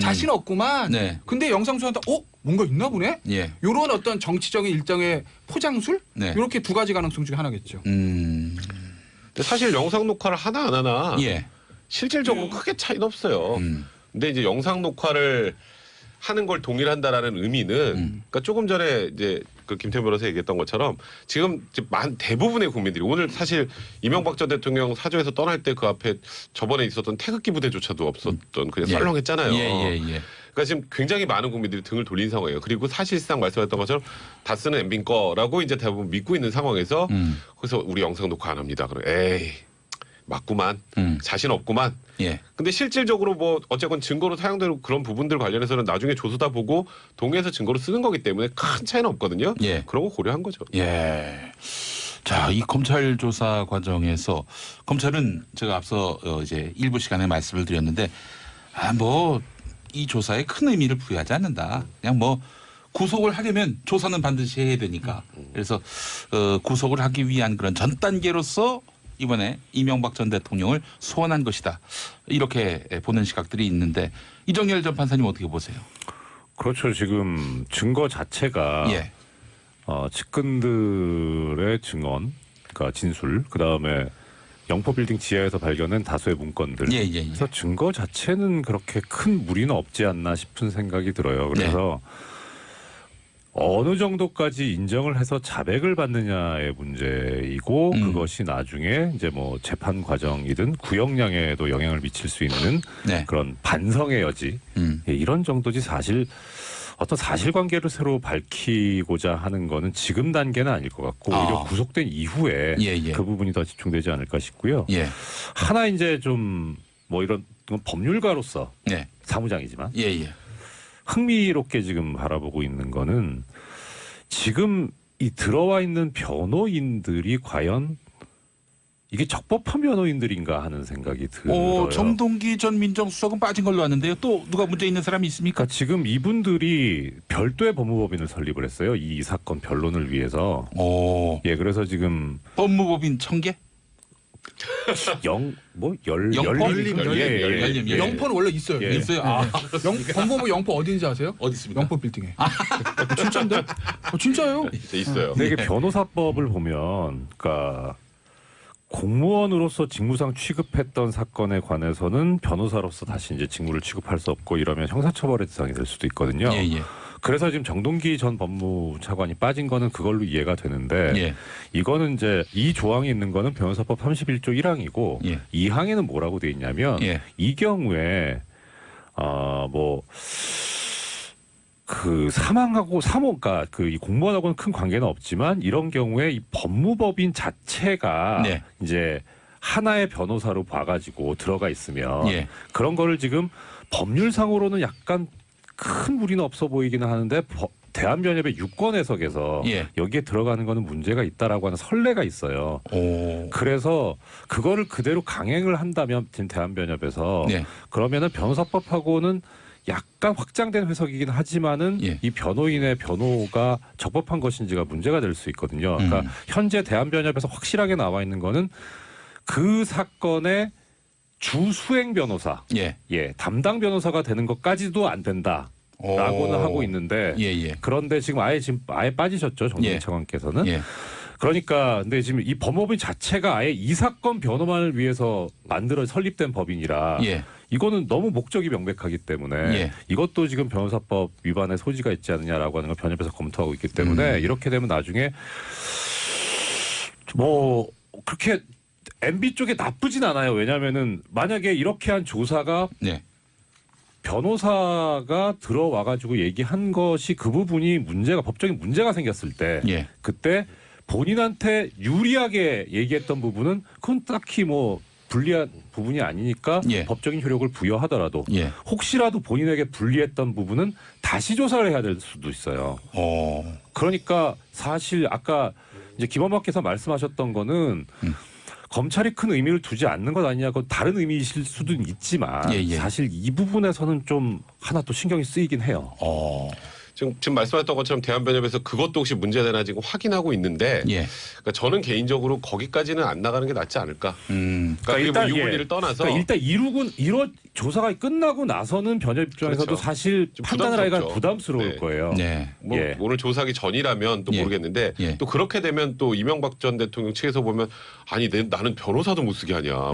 S6: 자신 없구만. 근데 영상 조사한다. 뭔가 있나 보네. 이런 어떤 정치적인 일정의 포장술 이렇게 두 가지 가능성 중에 하나겠죠.
S7: 사실 영상 녹화를 하나 안 하나 실질적으로 크게 차이는 없어요. 근데 이제 영상 녹화를 하는 걸 동일한다라는 의미는 그러니까 조금 전에 이제 그 김태현 변호사 얘기했던 것처럼 지금 대부분의 국민들이 오늘 사실 이명박 전 대통령 사저에서 떠날 때 그 앞에 저번에 있었던 태극기 부대조차도 없었던 그냥 썰렁했잖아요. 그러니까 지금 굉장히 많은 국민들이 등을 돌린 상황이에요. 그리고 사실상 말씀하셨던 것처럼 다스는 MB인 거라고 이제 대부분 믿고 있는 상황에서 그래서 우리 영상 녹화 안 합니다. 그럼 에이 맞구만. 자신 없구만.
S2: 예.
S7: 근데 실질적으로 뭐 어쨌건 증거로 사용되는 그런 부분들 관련해서는 나중에 조수다 보고 동의해서 증거로 쓰는 거기 때문에 큰 차이는 없거든요.
S2: 예.
S7: 그런 거 고려한 거죠.
S2: 예. 자, 이 검찰 조사 과정에서 검찰은 제가 앞서 이제 일부 시간에 말씀을 드렸는데 뭐 이 조사에 큰 의미를 부여하지 않는다. 그냥 뭐 구속을 하려면 조사는 반드시 해야 되니까. 그래서 구속을 하기 위한 그런 전 단계로서 이번에 이명박 전 대통령을 소환한 것이다. 이렇게 보는 시각들이 있는데 이정열 전 판사님 어떻게 보세요?
S8: 그렇죠. 지금 증거 자체가
S2: 예.
S8: 측근들의 증언, 그러니까 진술, 그 다음에 영포빌딩 지하에서 발견한 다수의 문건들.
S2: 예, 예, 예.
S8: 그래서 증거 자체는 그렇게 큰 무리는 없지 않나 싶은 생각이 들어요. 그래서 어느 정도까지 인정을 해서 자백을 받느냐의 문제이고 그것이 나중에 이제 뭐 재판 과정이든 구형량에도 영향을 미칠 수 있는
S2: 네.
S8: 그런 반성의 여지 예, 이런 정도지 사실 어떤 사실관계를 새로 밝히고자 하는 거는 지금 단계는 아닐 것 같고 오히려 구속된 이후에
S2: 예.
S8: 그 부분이 더 집중되지 않을까 싶고요.
S2: 예.
S8: 하나 이제 좀 뭐 이런 법률가로서
S2: 네.
S8: 사무장이지만
S2: 예.
S8: 흥미롭게 지금 바라보고 있는 거는 지금 이 들어와 있는 변호인들이 과연 이게 적법한 변호인들인가 하는 생각이 들어요.
S2: 정동기 전 민정수석은 빠진 걸로 아는데요. 또 누가 문제 있는 사람이 있습니까?
S8: 그러니까 지금 이분들이 별도의 법무법인을 설립을 했어요. 이 사건 변론을 위해서. 예, 그래서 지금
S2: 법무법인 1000개?
S8: 열림.
S6: 영포는 원래 있어요.
S8: 예.
S2: 있어요.
S6: 법무부 영포 어딘지 아세요?
S2: 어디 있습니까?
S6: 영포 빌딩에. 진짜인데? 진짜요?
S7: 있어요.
S8: 근데 이게 변호사법을 보면, 그러니까 공무원으로서 직무상 취급했던 사건에 관해서는 변호사로서 다시 이제 직무를 취급할 수 없고 이러면 형사처벌의 대상이 될 수도 있거든요.
S2: 예.
S8: 그래서 지금 정동기 전 법무차관이 빠진 거는 그걸로 이해가 되는데 이거는 이제 이 조항이 있는 거는 변호사법 31조 1항이고 2항에는 뭐라고 돼 있냐면 이 경우에 그 사망하고 그러니까 그 이 공무원하고는 큰 관계는 없지만 이런 경우에 이 법무법인 자체가 이제 하나의 변호사로 봐가지고 들어가 있으면 그런 거를 지금 법률상으로는 약간 큰 무리는 없어 보이기는 하는데 대한변협의 유권 해석에서 여기에 들어가는 거는 문제가 있다라고 하는 선례가 있어요. 그래서 그거를 그대로 강행을 한다면 대한변협에서 그러면은 변호사법하고는 약간 확장된 해석이긴 하지만은 이 변호인의 변호가 적법한 것인지가 문제가 될 수 있거든요. 그러니까 현재 대한변협에서 확실하게 나와 있는 거는 그 사건의 주수행 변호사, 담당 변호사가 되는 것까지도 안 된다라고는 하고 있는데, 그런데 지금 아예 빠지셨죠 정동기 차관께서는. 그러니까 근데 지금 이 법무법인 자체가 아예 이 사건 변호만을 위해서 설립된 법인이라 이거는 너무 목적이 명백하기 때문에 이것도 지금 변호사법 위반의 소지가 있지 않느냐라고 하는 걸 변협에서 검토하고 있기 때문에 이렇게 되면 나중에 뭐 그렇게 MB 쪽에 나쁘진 않아요. 왜냐하면은 만약에 이렇게 한 조사가 변호사가 들어와가지고 얘기한 것이 그 부분이 법적인 문제가 생겼을 때 그때 본인한테 유리하게 얘기했던 부분은 그건 딱히 뭐 불리한 부분이 아니니까 법적인 효력을 부여하더라도 혹시라도 본인에게 불리했던 부분은 다시 조사를 해야 될 수도 있어요. 그러니까 사실 아까 이제 김원박께서 말씀하셨던 거는 검찰이 큰 의미를 두지 않는 것 아니냐고 다른 의미이실 수도 있지만 사실 이 부분에서는 좀 하나 또 신경이 쓰이긴 해요.
S7: 지금 말씀하셨던 것처럼 대한변협에서 그것도 혹시 문제되나 지금 확인하고 있는데 그러니까 저는 개인적으로 거기까지는 안 나가는 게 낫지 않을까. 그러니까 일단 유불리를 떠나서
S8: 그러니까 일단 조사가 끝나고 나서는 변협 입장에서도 사실 판단을 하기가 부담스러울 거예요.
S7: 오늘 조사하기 전이라면 또 모르겠는데 또 그렇게 되면 또 이명박 전 대통령 측에서 보면 아니 나는 변호사도 못 쓰게 하냐.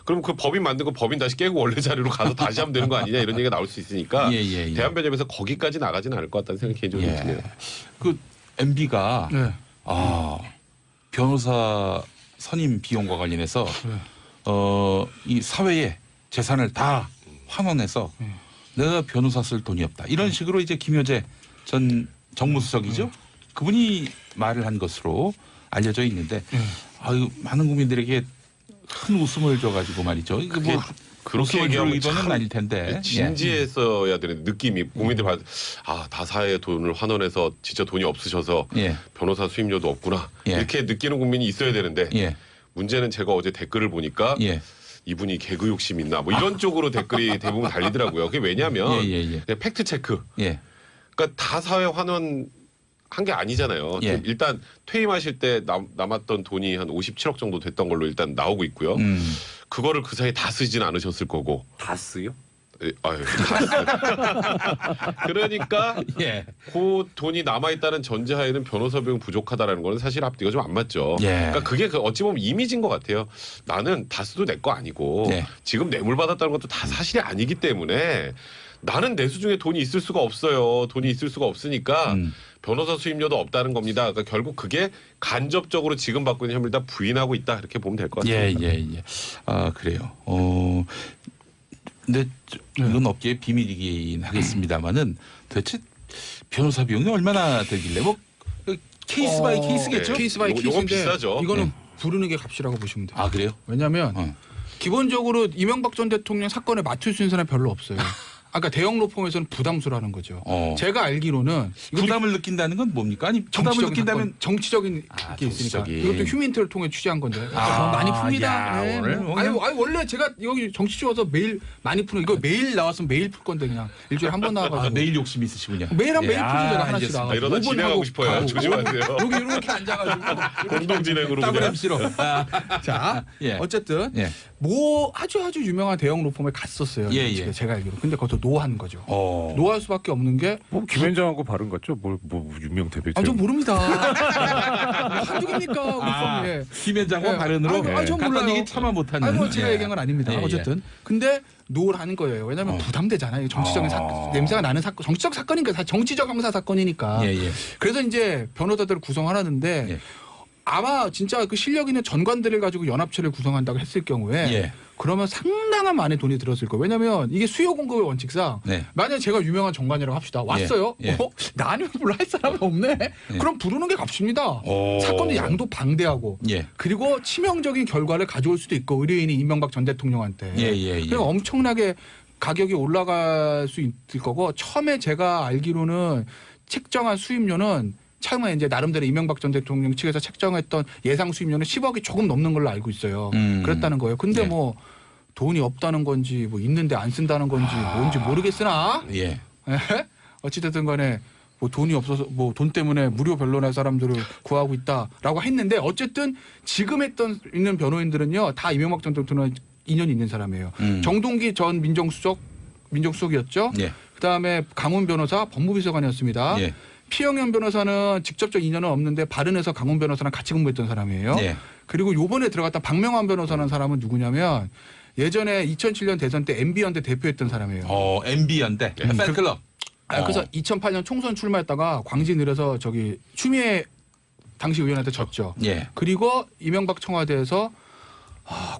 S7: 그럼 그 법인 만든 거 법인 다시 깨고 원래 자리로 가서 다시 하면 되는 거 아니냐 이런 얘기가 나올 수 있으니까 대한변협에서 거기까지 나가지는 않을 것 같다는 생각이 개인적으로 드네요.
S2: 그 MB가 변호사 선임 비용과 관련해서 이 사회에 재산을 다 환원해서 내가 변호사 쓸 돈이 없다 이런 식으로 이제 김효재 전 정무수석이죠. 그분이 말을 한 것으로 알려져 있는데 많은 국민들에게 큰 웃음을 줘가지고 말이죠. 이거 뭐
S7: 그렇게 얘기하면 참
S2: 아닐 텐데
S7: 진지했어야 되는 느낌이 국민들 받. 아 다사의 돈을 환원해서 진짜 돈이 없으셔서 변호사 수임료도 없구나 이렇게 느끼는 국민이 있어야 되는데 문제는 제가 어제 댓글을 보니까. 이분이 개그 욕심 있나 뭐 이런 쪽으로 댓글이 대부분 달리더라고요. 그게 왜냐하면 그냥 팩트 체크. 그러니까 다사회 환원 한 게 아니잖아요. 일단 퇴임하실 때 남았던 돈이 한 57억 정도 됐던 걸로 일단 나오고 있고요. 그거를 그 사이에 다 쓰진 않으셨을 거고.
S8: 다 쓰요?
S7: 아유, 그러니까 그 돈이 남아있다는 전제하에는 변호사 비용 부족하다라는 거는 사실 앞뒤가 좀 안 맞죠. 그러니까 그게 어찌 보면 이미지인 것 같아요. 나는 다스도 내 거 아니고 지금 뇌물 받았다는 것도 다 사실이 아니기 때문에 나는 내수 중에 돈이 있을 수가 없어요. 돈이 있을 수가 없으니까 변호사 수임료도 없다는 겁니다. 그러니까 결국 그게 간접적으로 지금 받고 있는 혐의를 다 부인하고 있다 이렇게 보면 될 것 같습니다.
S2: 아 그래요. 근데 이건 업계의 비밀이긴 하겠습니다만은 도대체 변호사 비용이 얼마나 들길래 뭐 케이스 바이 케이스겠죠?
S6: 케이스 바이 케이스인데
S7: 비싸죠.
S6: 이거는 부르는 게 값이라고 보시면 돼요.
S2: 아 그래요?
S6: 왜냐하면 기본적으로 이명박 전 대통령 사건에 맞출 수 있는 사람이 별로 없어요. 아까 대형 로펌에서는 부담수라는 거죠. 제가 알기로는
S2: 부담을 느낀다는 건 뭡니까? 아니 부담을 느낀다면
S6: 정치적인 게 있으니까 이것도 휴민트를 통해 취재한 건데 많이 풉니다. 오늘 원래 제가 여기 정치주 와서 매일 많이 푸는 이거 매일 나왔으면 매일 풀 건데 그냥 일주일에 한 번 나와가지고
S2: 매일 욕심 있으시군요.
S6: 매일 푸죠 제가 하나씩 나와.
S7: 이러다 진행하고 싶어요. 조심하세요.
S6: 여기 이렇게 앉아가지고
S7: 공동 진행으로
S6: 더블 MC로. 자 어쨌든 뭐 아주 유명한 대형 로펌에 갔었어요. 제가 알기로. 근데 그것도 노한 거죠. 노할 수밖에 없는 게
S8: 뭐 김현장하고 바른 거죠. 뭐 유명 대표.
S6: 전 모릅니다. 한두 개입니까?
S2: 김현장과 바른으로
S6: 전 몰라요.
S2: 이게 참아 못하는.
S6: 뭐 제가 얘기한 건 아닙니다. 어쨌든 근데 노를 하는 거예요. 왜냐하면 부담되잖아요. 정치적인 냄새가 나는 사건, 정치적 사건이니까 정치적 형사 사건이니까. 그래서 이제 변호사들을 구성하라는데. 아마 진짜 그 실력 있는 전관들을 가지고 연합체를 구성한다고 했을 경우에 그러면 상당한 많은 돈이 들었을 거예요. 왜냐하면 이게 수요 공급의 원칙상 만약에 제가 유명한 전관이라고 합시다. 왔어요. 나 아니면 별로 할 사람이 없네. 그럼 부르는 게 값입니다. 사건도 양도 방대하고 그리고 치명적인 결과를 가져올 수도 있고 의뢰인이 이명박 전 대통령한테 그리고 엄청나게 가격이 올라갈 수 있을 거고 처음에 제가 알기로는 책정한 수임료는 처음에 이제 나름대로 이명박 전 대통령 측에서 책정했던 예상 수임료는 10억이 조금 넘는 걸로 알고 있어요. 그랬다는 거예요. 근데 뭐 돈이 없다는 건지 뭐 있는데 안 쓴다는 건지 뭔지 모르겠으나 어찌됐든 간에 뭐 돈이 없어서 뭐 돈 때문에 무료 변론할 사람들을 구하고 있다라고 했는데 어쨌든 지금 있는 변호인들은요 다 이명박 전 대통령 인연이 있는 사람이에요. 정동기 전 민정수석이었죠. 그다음에 강훈 변호사 법무비서관이었습니다. 피영현 변호사는 직접적 인연은 없는데 바른에서 강훈 변호사랑 같이 근무했던 사람이에요. 그리고 요번에 들어갔던 박명환 변호사라는 사람은 누구냐면 예전에 2007년 대선 때 MB연대 대표했던 사람이에요.
S2: MB연대 팬클럽.
S6: 그래서 2008년 총선 출마했다가 광진 을에서 저기 추미애 당시 의원한테 졌죠. 그리고 이명박 청와대에서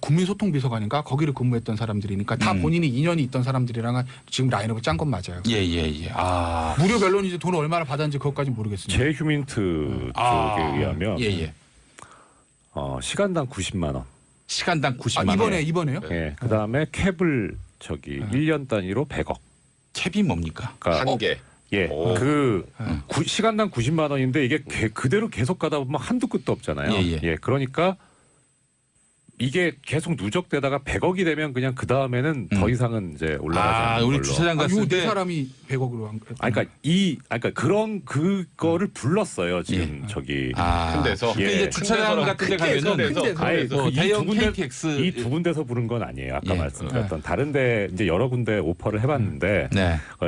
S6: 국민소통비서관인가 거기를 근무했던 사람들이니까 다 본인이 인연이 있던 사람들이랑 지금 라인업을 짠 건 맞아요. 무료 변론이지 돈 얼마나 받았는지 그것까지는 모르겠습니다.
S8: 제 휴민트 쪽에 의하면 시간당 90만 원.
S2: 시간당 90만 원.
S6: 이번에요?
S8: 그다음에 캡을 1년 단위로 100억.
S2: 캡이 뭡니까?
S7: 한 개.
S8: 시간당 90만 원인데 이게 그대로 계속 가다 보면 한두 끝도 없잖아요. 그러니까 이게 계속 누적되다가 100억이 되면 그냥 그 다음에는 더 이상은 이제 올라가지 않는
S2: 우리
S8: 걸로.
S2: 주차장 갔을 때
S6: 사람이 100억으로 한.
S8: 그러니까 그런 그거를 불렀어요 지금 저기
S7: 큰 데서.
S2: 이제 주차장 같은 데 가면은
S8: 대형 KTX 이 두 군데서 부른 건 아니에요. 아까 말씀드렸던 다른데 이제 여러 군데 오퍼를 해봤는데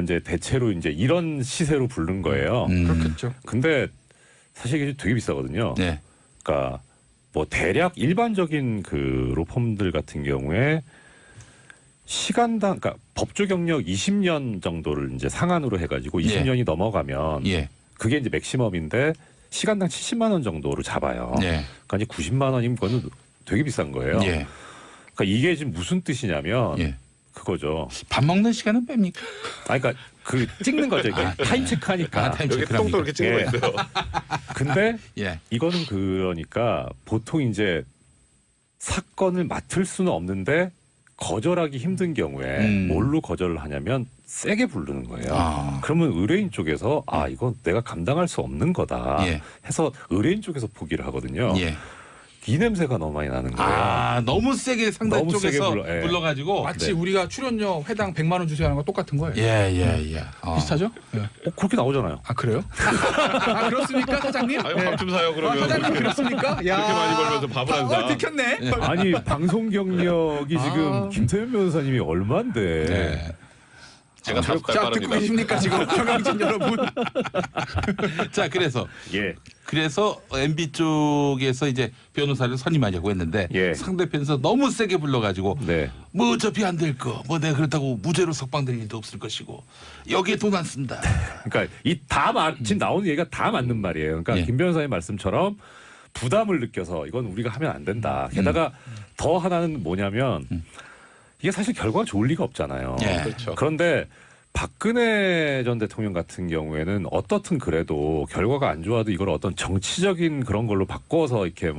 S8: 이제 대체로 이제 이런 시세로 부른 거예요.
S6: 그렇겠죠.
S8: 근데 사실 이게 되게 비싸거든요. 그러니까. 뭐 대략 일반적인 그 로펌들 같은 경우에 시간당 그러니까 법조 경력 20년 정도를 이제 상한으로 해가지고 20년이 넘어가면 그게 이제 맥시멈인데 시간당 70만 원 정도로 잡아요. 그러니까 이제 90만 원이면 그거는 되게 비싼 거예요. 그러니까 이게 지금 무슨 뜻이냐면 그거죠.
S2: 밥 먹는 시간은 뺍니까?
S8: 그러니까 그 찍는 거죠. 이게 타임 체크하니까.
S7: 여기 똥도 이렇게 찍고 있어요.
S8: 근데 이거는 그러니까 보통 이제 사건을 맡을 수는 없는데 거절하기 힘든 경우에 뭘로 거절을 하냐면 세게 부르는 거예요. 그러면 의뢰인 쪽에서 이건 내가 감당할 수 없는 거다 해서 의뢰인 쪽에서 포기를 하거든요. 이 냄새가 너무 많이 나는 거예요.
S2: 너무 세게 상대
S8: 너무
S2: 쪽에서
S8: 세게
S2: 불러가지고
S6: 마치 우리가 출연료 회당 100만 원 주세요 하는 거 똑같은 거예요. 비슷하죠?
S8: 그렇게 나오잖아요.
S6: 아 그래요? 그렇습니까 사장님?
S7: 아니 밥 좀 사요 그러면.
S6: 사장님 그렇습니까?
S7: 그렇게 많이 벌면서 밥을 안 사.
S6: 들켰네.
S8: 아니 방송 경력이 지금 김태현 변호사님이 얼마인데.
S7: 제가 다
S6: 자 듣고 계십니까 지금 경영진 여러분?
S2: 자 그래서 MB 쪽에서 이제 변호사를 선임하려고 했는데 상대편에서 너무 세게 불러가지고 뭐 어차피 안 될 거, 뭐 내가 그렇다고 무죄로 석방될 일도 없을 것이고 여기에 돈 안 쓴다.
S8: 그러니까 이 지금 나오는 얘기가 다 맞는 말이에요. 그러니까 김 변호사님 말씀처럼 부담을 느껴서 이건 우리가 하면 안 된다. 게다가 더 하나는 뭐냐면 이게 사실 결과가 좋을 리가 없잖아요.
S7: 그렇죠.
S8: 그런데 박근혜 전 대통령 같은 경우에는 어떻든 그래도 결과가 안 좋아도 이걸 어떤 정치적인 그런 걸로 바꿔서 이렇게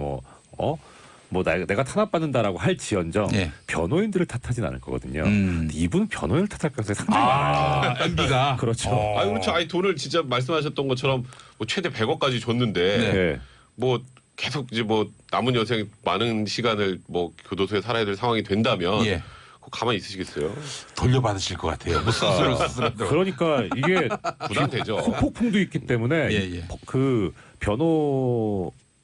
S8: 내가 탄압받는다라고 할지언정 변호인들을 탓하진 않을 거거든요. 근데 이분은 변호인을 탓할 가능성이 상당히 많아요.
S2: MB가
S8: 그렇죠.
S7: 그렇죠. 돈을 진짜 말씀하셨던 것처럼 뭐 최대 100억까지 줬는데 뭐 계속 이제 뭐 남은 여생 많은 시간을 뭐 교도소에 살아야 될 상황이 된다면 가만히 있으시겠어요?
S2: 돌려받으실 것 같아요. 무슨 수술을
S8: 그러니까 이게
S7: 부담되죠.
S8: 후폭풍도 있기 때문에 그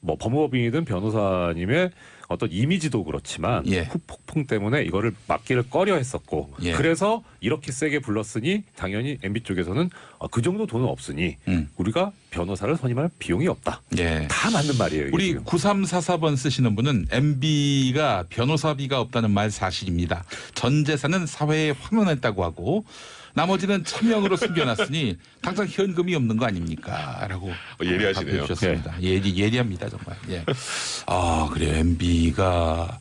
S8: 법무법인이든 변호사님의 어떤 이미지도 그렇지만 후폭풍 때문에 이거를 막기를 꺼려 했었고 그래서 이렇게 세게 불렀으니 당연히 MB 쪽에서는 그 정도 돈은 없으니 우리가 변호사를 선임할 비용이 없다. 다 맞는 말이에요.
S2: 우리
S8: 지금.
S2: 9344번 쓰시는 분은 MB가 변호사비가 없다는 말 사실입니다. 전 재산은 사회에 환원했다고 하고 나머지는 차명으로 숨겨놨으니 당장 현금이 없는 거 아닙니까? 라고
S7: 예리하시네요.
S2: 주셨습니다. 예리합니다 정말. 그래요. MB가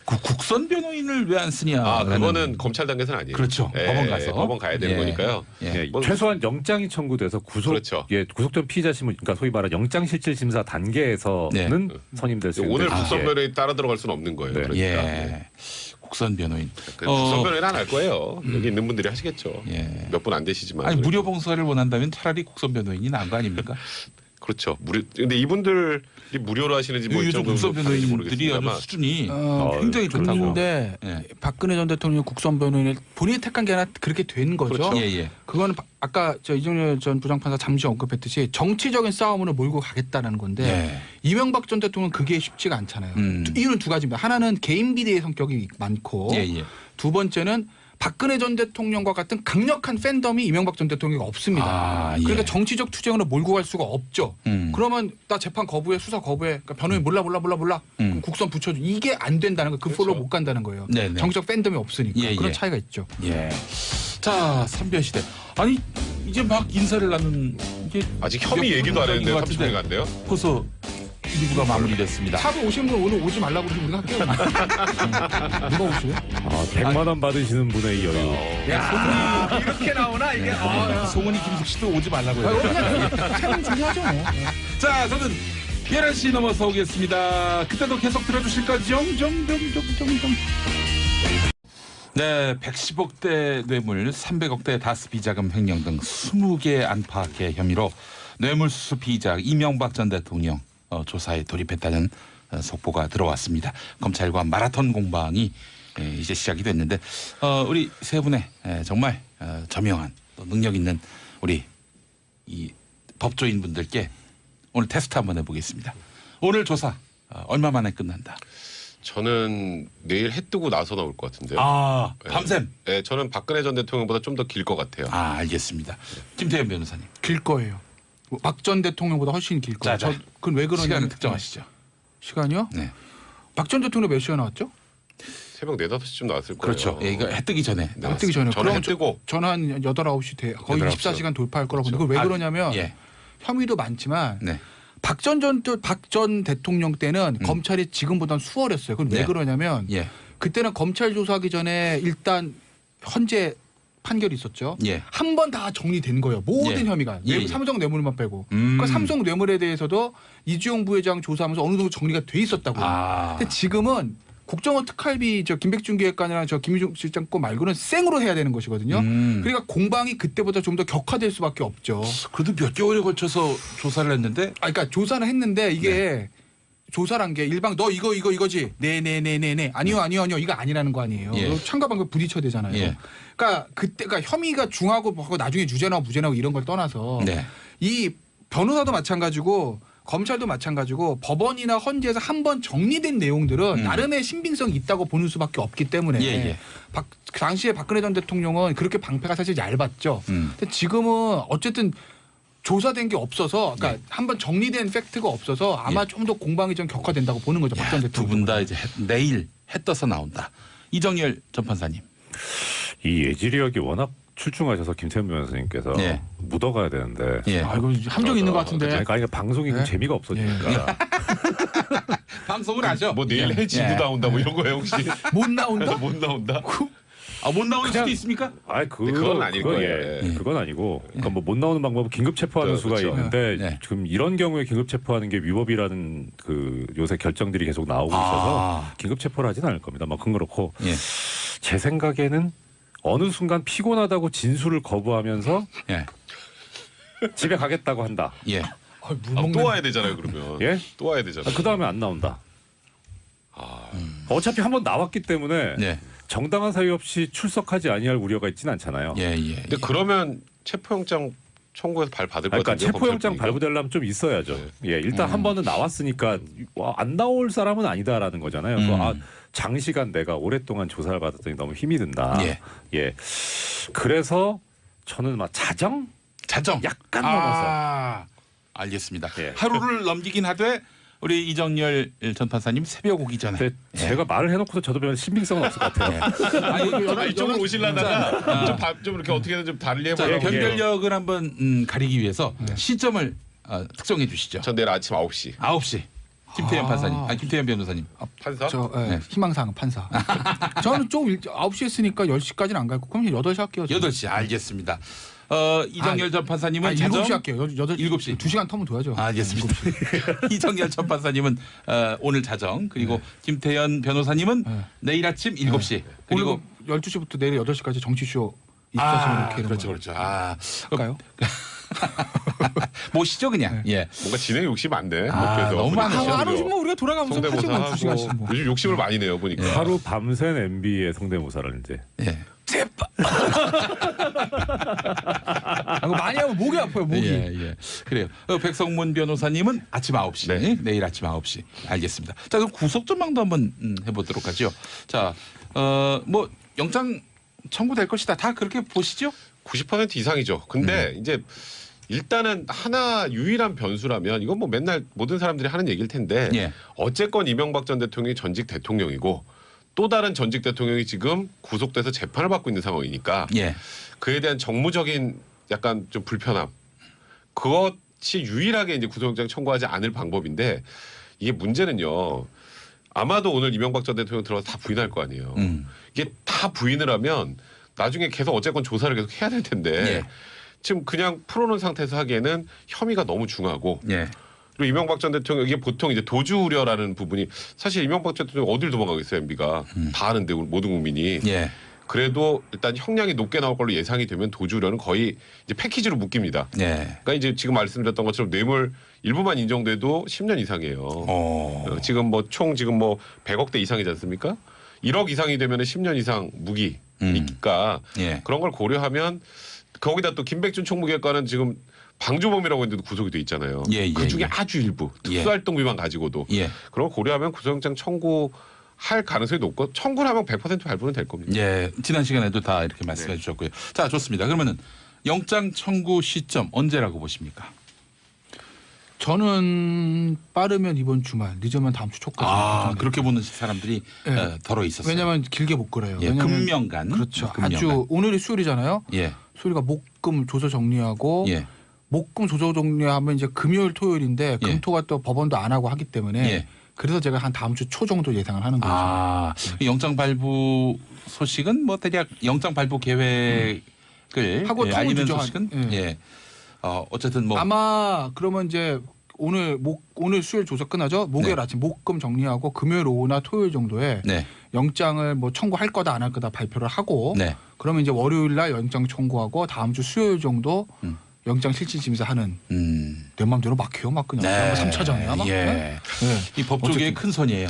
S2: 국선 변호인을 왜 안 쓰냐?
S7: 그거는 검찰 단계에서는 아니에요.
S2: 그렇죠. 법원 가서
S7: 법원 가야 되는 거니까요.
S8: 최소한 영장이 청구돼서 구속전 피의자 신문, 그러니까 소위 말하는 영장실질심사 단계에서는 선임될 수 있는.
S7: 오늘 국선 변호인 따라 들어갈 수는 없는 거예요. 그러니까.
S2: 국선 변호인.
S7: 국선 변호인 안 할 거예요. 여기 있는 분들이 하시겠죠. 몇 분 안 되시지만.
S2: 아니 무료 봉사를 원한다면 차라리 국선 변호인이 나은 거 아닙니까?
S7: 그렇죠. 근데 이분들이 무료로 하시는지 뭐
S2: 요즘 국선 변호인들이 아주 수준이 굉장히 좋다고.
S6: 그런데 박근혜 전 대통령 국선 변호인을 본인이 택한 게 아니라 그렇게 된 거죠.
S2: 그렇죠.
S6: 그거는 아까 이정열 전 부장판사 잠시 언급했듯이 정치적인 싸움으로 몰고 가겠다는 건데 이명박 전 대통령은 그게 쉽지가 않잖아요. 이유는 두 가지입니다. 하나는 개인 비리의 성격이 많고 두 번째는 박근혜 전 대통령과 같은 강력한 팬덤이 이명박 전 대통령이 없습니다. 그러니까 정치적 투쟁으로 몰고 갈 수가 없죠. 그러면 나 재판 거부해, 수사 거부해. 그러니까 변호인 몰라. 그럼 국선 붙여줘. 이게 안 된다는 거예요. 그 폴로 못 간다는 거예요. 정치적 팬덤이 없으니까. 그런 차이가 있죠.
S2: 자, 삼변시대. 아니 이제 막 인사를 나눈 이게
S7: 아직 혐의 얘기도 안 했는데 30분이 간대요.
S2: 벌써 1부가 마무리됐습니다.
S6: 사부 오신 분 오늘 오지 말라고 그러면 우리가 할게요. 누가 오시요?
S8: 100만 원 받으시는 분의 여유.
S6: 이렇게 나오나 이게.
S2: 송은이 김숙 씨도 오지 말라고요.
S6: 촬영 중요하죠.
S2: 자, 저는 11시 넘어서 오겠습니다. 그때도 계속 들어주실 거죠? 네, 110억대 뇌물, 300억대 다스 비자금 횡령 등 20개 안팎의 혐의로 뇌물수수 피의자 이명박 전 대통령 조사에 돌입했다는 속보가 들어왔습니다. 검찰과 마라톤 공방이 이제 시작이 됐는데 우리 세 분의 정말 저명한 또 능력 있는 우리 이 법조인 분들께 오늘 테스트 한번 해보겠습니다. 오늘 조사 얼마 만에 끝난다?
S7: 저는 내일 해 뜨고 나서 나올 것 같은데요.
S2: 밤샘?
S7: 네, 저는 박근혜 전 대통령보다 좀 더 길 것 같아요.
S2: 알겠습니다. 김태현 변호사님.
S6: 길 거예요. 박 전 대통령보다 훨씬 길 거예요. 그건 왜 그러냐면
S2: 시간을 특정하시죠.
S6: 시간이요?
S2: 네.
S6: 박 전 대통령 몇 시에 나왔죠?
S7: 새벽 4, 5시쯤 나왔을 거예요.
S2: 그렇죠. 이거 해 뜨기 전에.
S6: 해 뜨기 전에.
S7: 저는 해 뜨고.
S6: 저는 한 8, 9시 돼. 거의 24시간 돌파할 거라고 보는데 그걸 왜 그러냐면 혐의도 많지만 박 전 대통령 때는 검찰이 지금보다는 수월했어요. 그건 왜 그러냐면 그때는 검찰 조사하기 전에 일단 현재 판결이 있었죠.
S2: 예.
S6: 한 번 다 정리된 거예요. 모든
S2: 예.
S6: 혐의가
S2: 예, 예.
S6: 삼성 뇌물만 빼고. 그러니까 삼성 뇌물에 대해서도 이주용 부회장 조사하면서 어느 정도 정리가 돼 있었다고요. 근데 지금은 국정원 특활비 김백준 기획관이랑 김유중 실장 거 말고는 생으로 해야 되는 것이거든요. 그러니까 공방이 그때보다 좀 더 격화될 수밖에 없죠.
S2: 그래도 몇 개월에 걸쳐서 조사를 했는데.
S6: 그러니까 조사는 했는데 이게 조사란 게 일방 너 이거지. 네네네네네. 아니요 이거 아니라는 거 아니에요.
S2: 예.
S6: 참가 방법 부딪혀야 되잖아요.
S2: 예.
S6: 그러니까 그때가 혐의가 중하고 나중에 유죄나고 무죄나고 이런 걸 떠나서
S2: 네.
S6: 이 변호사도 마찬가지고 검찰도 마찬가지고 법원이나 헌재에서 한 번 정리된 내용들은 나름의 신빙성이 있다고 보는 수밖에 없기 때문에
S2: 예.
S6: 당시에 박근혜 전 대통령은 그렇게 방패가 사실 얇았죠. 근데 지금은 어쨌든 조사된 게 없어서 그러니까 한번 정리된 팩트가 없어서 아마 좀 더 공방이 좀 격화된다고 보는 거죠. 박 전 대통령.
S2: 두 분 다 이제 내일 해 떠서 나온다. 이정열 전 판사님.
S8: 이 예지력이 워낙 출중하셔서 김태현 변호사님께서
S2: 예.
S8: 묻어가야 되는데.
S2: 예.
S6: 이거 함정 있는 것 같은데.
S8: 그러니까 방송이
S6: 네?
S8: 재미가 없어지니까.
S2: 방송을 하죠.
S7: 뭐 내일 해지도 나온다 뭐 이런 거예요 혹시?
S6: 못 나온다?
S7: 못 나온다?
S2: 못 나오는
S8: 그냥-
S2: 수도 있습니까?
S7: 그건 아닐 거예요.
S8: 예. 그건 아니고. 그러니까 뭐 못 나오는 방법은 긴급 체포하는 수가
S7: 그렇죠.
S8: 있는데
S2: 네.
S8: 지금 이런 경우에 긴급 체포하는 게 위법이라는 그 요새 결정들이 계속 나오고 있어서 긴급 체포를 하진 않을 겁니다. 뭐 그건 그렇고
S2: 예.
S8: 제 생각에는 어느 순간 피곤하다고 진술을 거부하면서
S2: 예.
S8: 집에 가겠다고 한다.
S2: 예.
S7: 또 와야 되잖아요 그러면.
S8: 예?
S7: 또 와야 되잖아요.
S8: 그 다음에 안 나온다. 어차피 한번 나왔기 때문에
S2: 네.
S8: 정당한 사유 없이 출석하지 아니할 우려가 있지는 않잖아요.
S2: 예.
S7: 근데 그러면 체포영장 청구해서 발 받을 것
S8: 그러니까
S7: 같은데요.
S8: 체포영장
S7: 검찰
S8: 발부되려면 좀 있어야죠.
S7: 네.
S8: 예, 일단 한 번은 나왔으니까 안 나올 사람은 아니다라는 거잖아요. 장시간 내가 오랫동안 조사를 받았더니 너무 힘이 든다. 예. 그래서 저는 막 자정 약간 넘어서.
S2: 알겠습니다.
S8: 예.
S2: 하루를 넘기긴 하되 우리 이정열 전 판사님 새벽 오기 전에.
S8: 근데 제가 말을 해놓고도 저도 별 신빙성은 없을 것 같아요.
S7: 이쪽으로 오시려다가 좀 이렇게 어떻게든 좀 다르게
S2: 자,
S7: 해보려고.
S2: 변별력을 한번 가리기 위해서 시점을 특정해 주시죠.
S7: 전 내일 아침 9시.
S2: 9시. 김태현 판사님. 김태현 변호사님.
S7: 판사?
S6: 희망사항 판사. 저는 좀 9시 했으니까 10시까지는 안 갈 거고 그럼 8시 할게요.
S2: 8시 알겠습니다. 이정열 전 판사님은
S6: 7시 할게요.
S2: 7시.
S6: 2시간 터면 둬야죠.
S2: 알겠습니다. 이정열 전 판사님은 오늘 자정 그리고 김태현 변호사님은 내일 아침 7시.
S6: 그리고 12시부터 내일 8시까지 정치쇼 24시간 이렇게
S2: 그렇죠.
S6: 할까요?
S2: 모시죠 그냥. 예.
S7: 뭔가 진행 욕심 안 돼.
S2: 너무 많으셔.
S6: 안 오시면 우리가 돌아가면서 하지만 2시간씩 뭐.
S7: 요즘 욕심을 많이 내요 보니까.
S8: 하루 밤샌 MB의 성대모사를 이제.
S2: 예.
S6: 많이 하면 목이 아파요. 목이.
S2: 예. 그래요. 백성문 변호사님은 아침 9시. 내일 아침 9시. 알겠습니다. 자, 그럼 구속 전망도 한번 해보도록 하죠. 자, 뭐 영장 청구될 것이다. 다 그렇게 보시죠?
S7: 90% 이상이죠. 근데 이제 일단은 하나 유일한 변수라면 이건 뭐 맨날 모든 사람들이 하는 얘기일 텐데 어쨌건 이명박 전 대통령이 전직 대통령이고 또 다른 전직 대통령이 지금 구속돼서 재판을 받고 있는 상황이니까 그에 대한 정무적인 약간 좀 불편함 그것이 유일하게 이제 구속영장 청구하지 않을 방법인데 이게 문제는요. 아마도 오늘 이명박 전 대통령 들어가서 다 부인할 거 아니에요. 이게 다 부인을 하면 나중에 계속 어쨌건 조사를 계속 해야 될 텐데 지금 그냥 풀어놓은 상태에서 하기에는 혐의가 너무 중하고 그리고 이명박 전 대통령 이게 보통 이제 도주 우려라는 부분이 사실 이명박 전 대통령 어딜 도망가겠어요 MB가 다 아는데 모든 국민이 그래도 일단 형량이 높게 나올 걸로 예상이 되면 도주 우려는 거의 이제 패키지로 묶입니다. 그러니까 이제 지금 말씀드렸던 것처럼 뇌물 일부만 인정돼도 10년 이상이에요. 지금 뭐 총 지금 뭐 100억대 이상이지 않습니까? 1억 이상이 되면 10년 이상 무기니까 그런 걸 고려하면 거기다 또 김백준 총무기획관은 지금 방조범이라고 했는데도 구속이 돼 있잖아요. 그 중에 아주 일부 특수활동비만 가지고도 그런 걸 고려하면 구속영장 청구할 가능성이 높고 청구를 하면 100% 발부는 될 겁니다.
S2: 지난 시간에도 다 이렇게 말씀해 주셨고요. 자, 좋습니다. 그러면은 영장 청구 시점 언제라고 보십니까?
S6: 저는 빠르면 이번 주말, 늦으면 다음 주 초까지.
S2: 그렇게 보는 사람들이 덜어 있었어요.
S6: 왜냐하면 길게 못 끌어요.
S2: 금명간.
S6: 그렇죠. 아주 오늘이 수요일이잖아요. 수요일가 목금 조서 정리하고 목금 조서 정리하면 이제 금요일 토요일인데 금토가 또 법원도 안 하고 하기 때문에 그래서 제가 한 다음 주 초 정도 예상을 하는 거죠.
S2: 아, 영장 발부 소식은 뭐 대략 영장 발부 계획을
S6: 하고 통을
S2: 알리는
S6: 주죠.
S2: 소식은
S6: 예.
S2: 예. 어쨌든 뭐
S6: 아마 그러면 이제 오늘 수요일 조사 끝나죠. 목요일
S2: 네.
S6: 아침 목금 정리하고 금요일 오후나 토요일 정도에
S2: 네.
S6: 영장을 뭐 청구할 거다 안 할 거다 발표를 하고
S2: 네.
S6: 그러면 이제 월요일 날 영장 청구하고 다음 주 수요일 정도 영장 실질심사하는 내 마음대로 막혀요, 막 그냥.
S2: 네.
S6: 3차전이야, 막.
S2: 예.
S6: 네.
S2: 이 법조계의 큰 손이에요.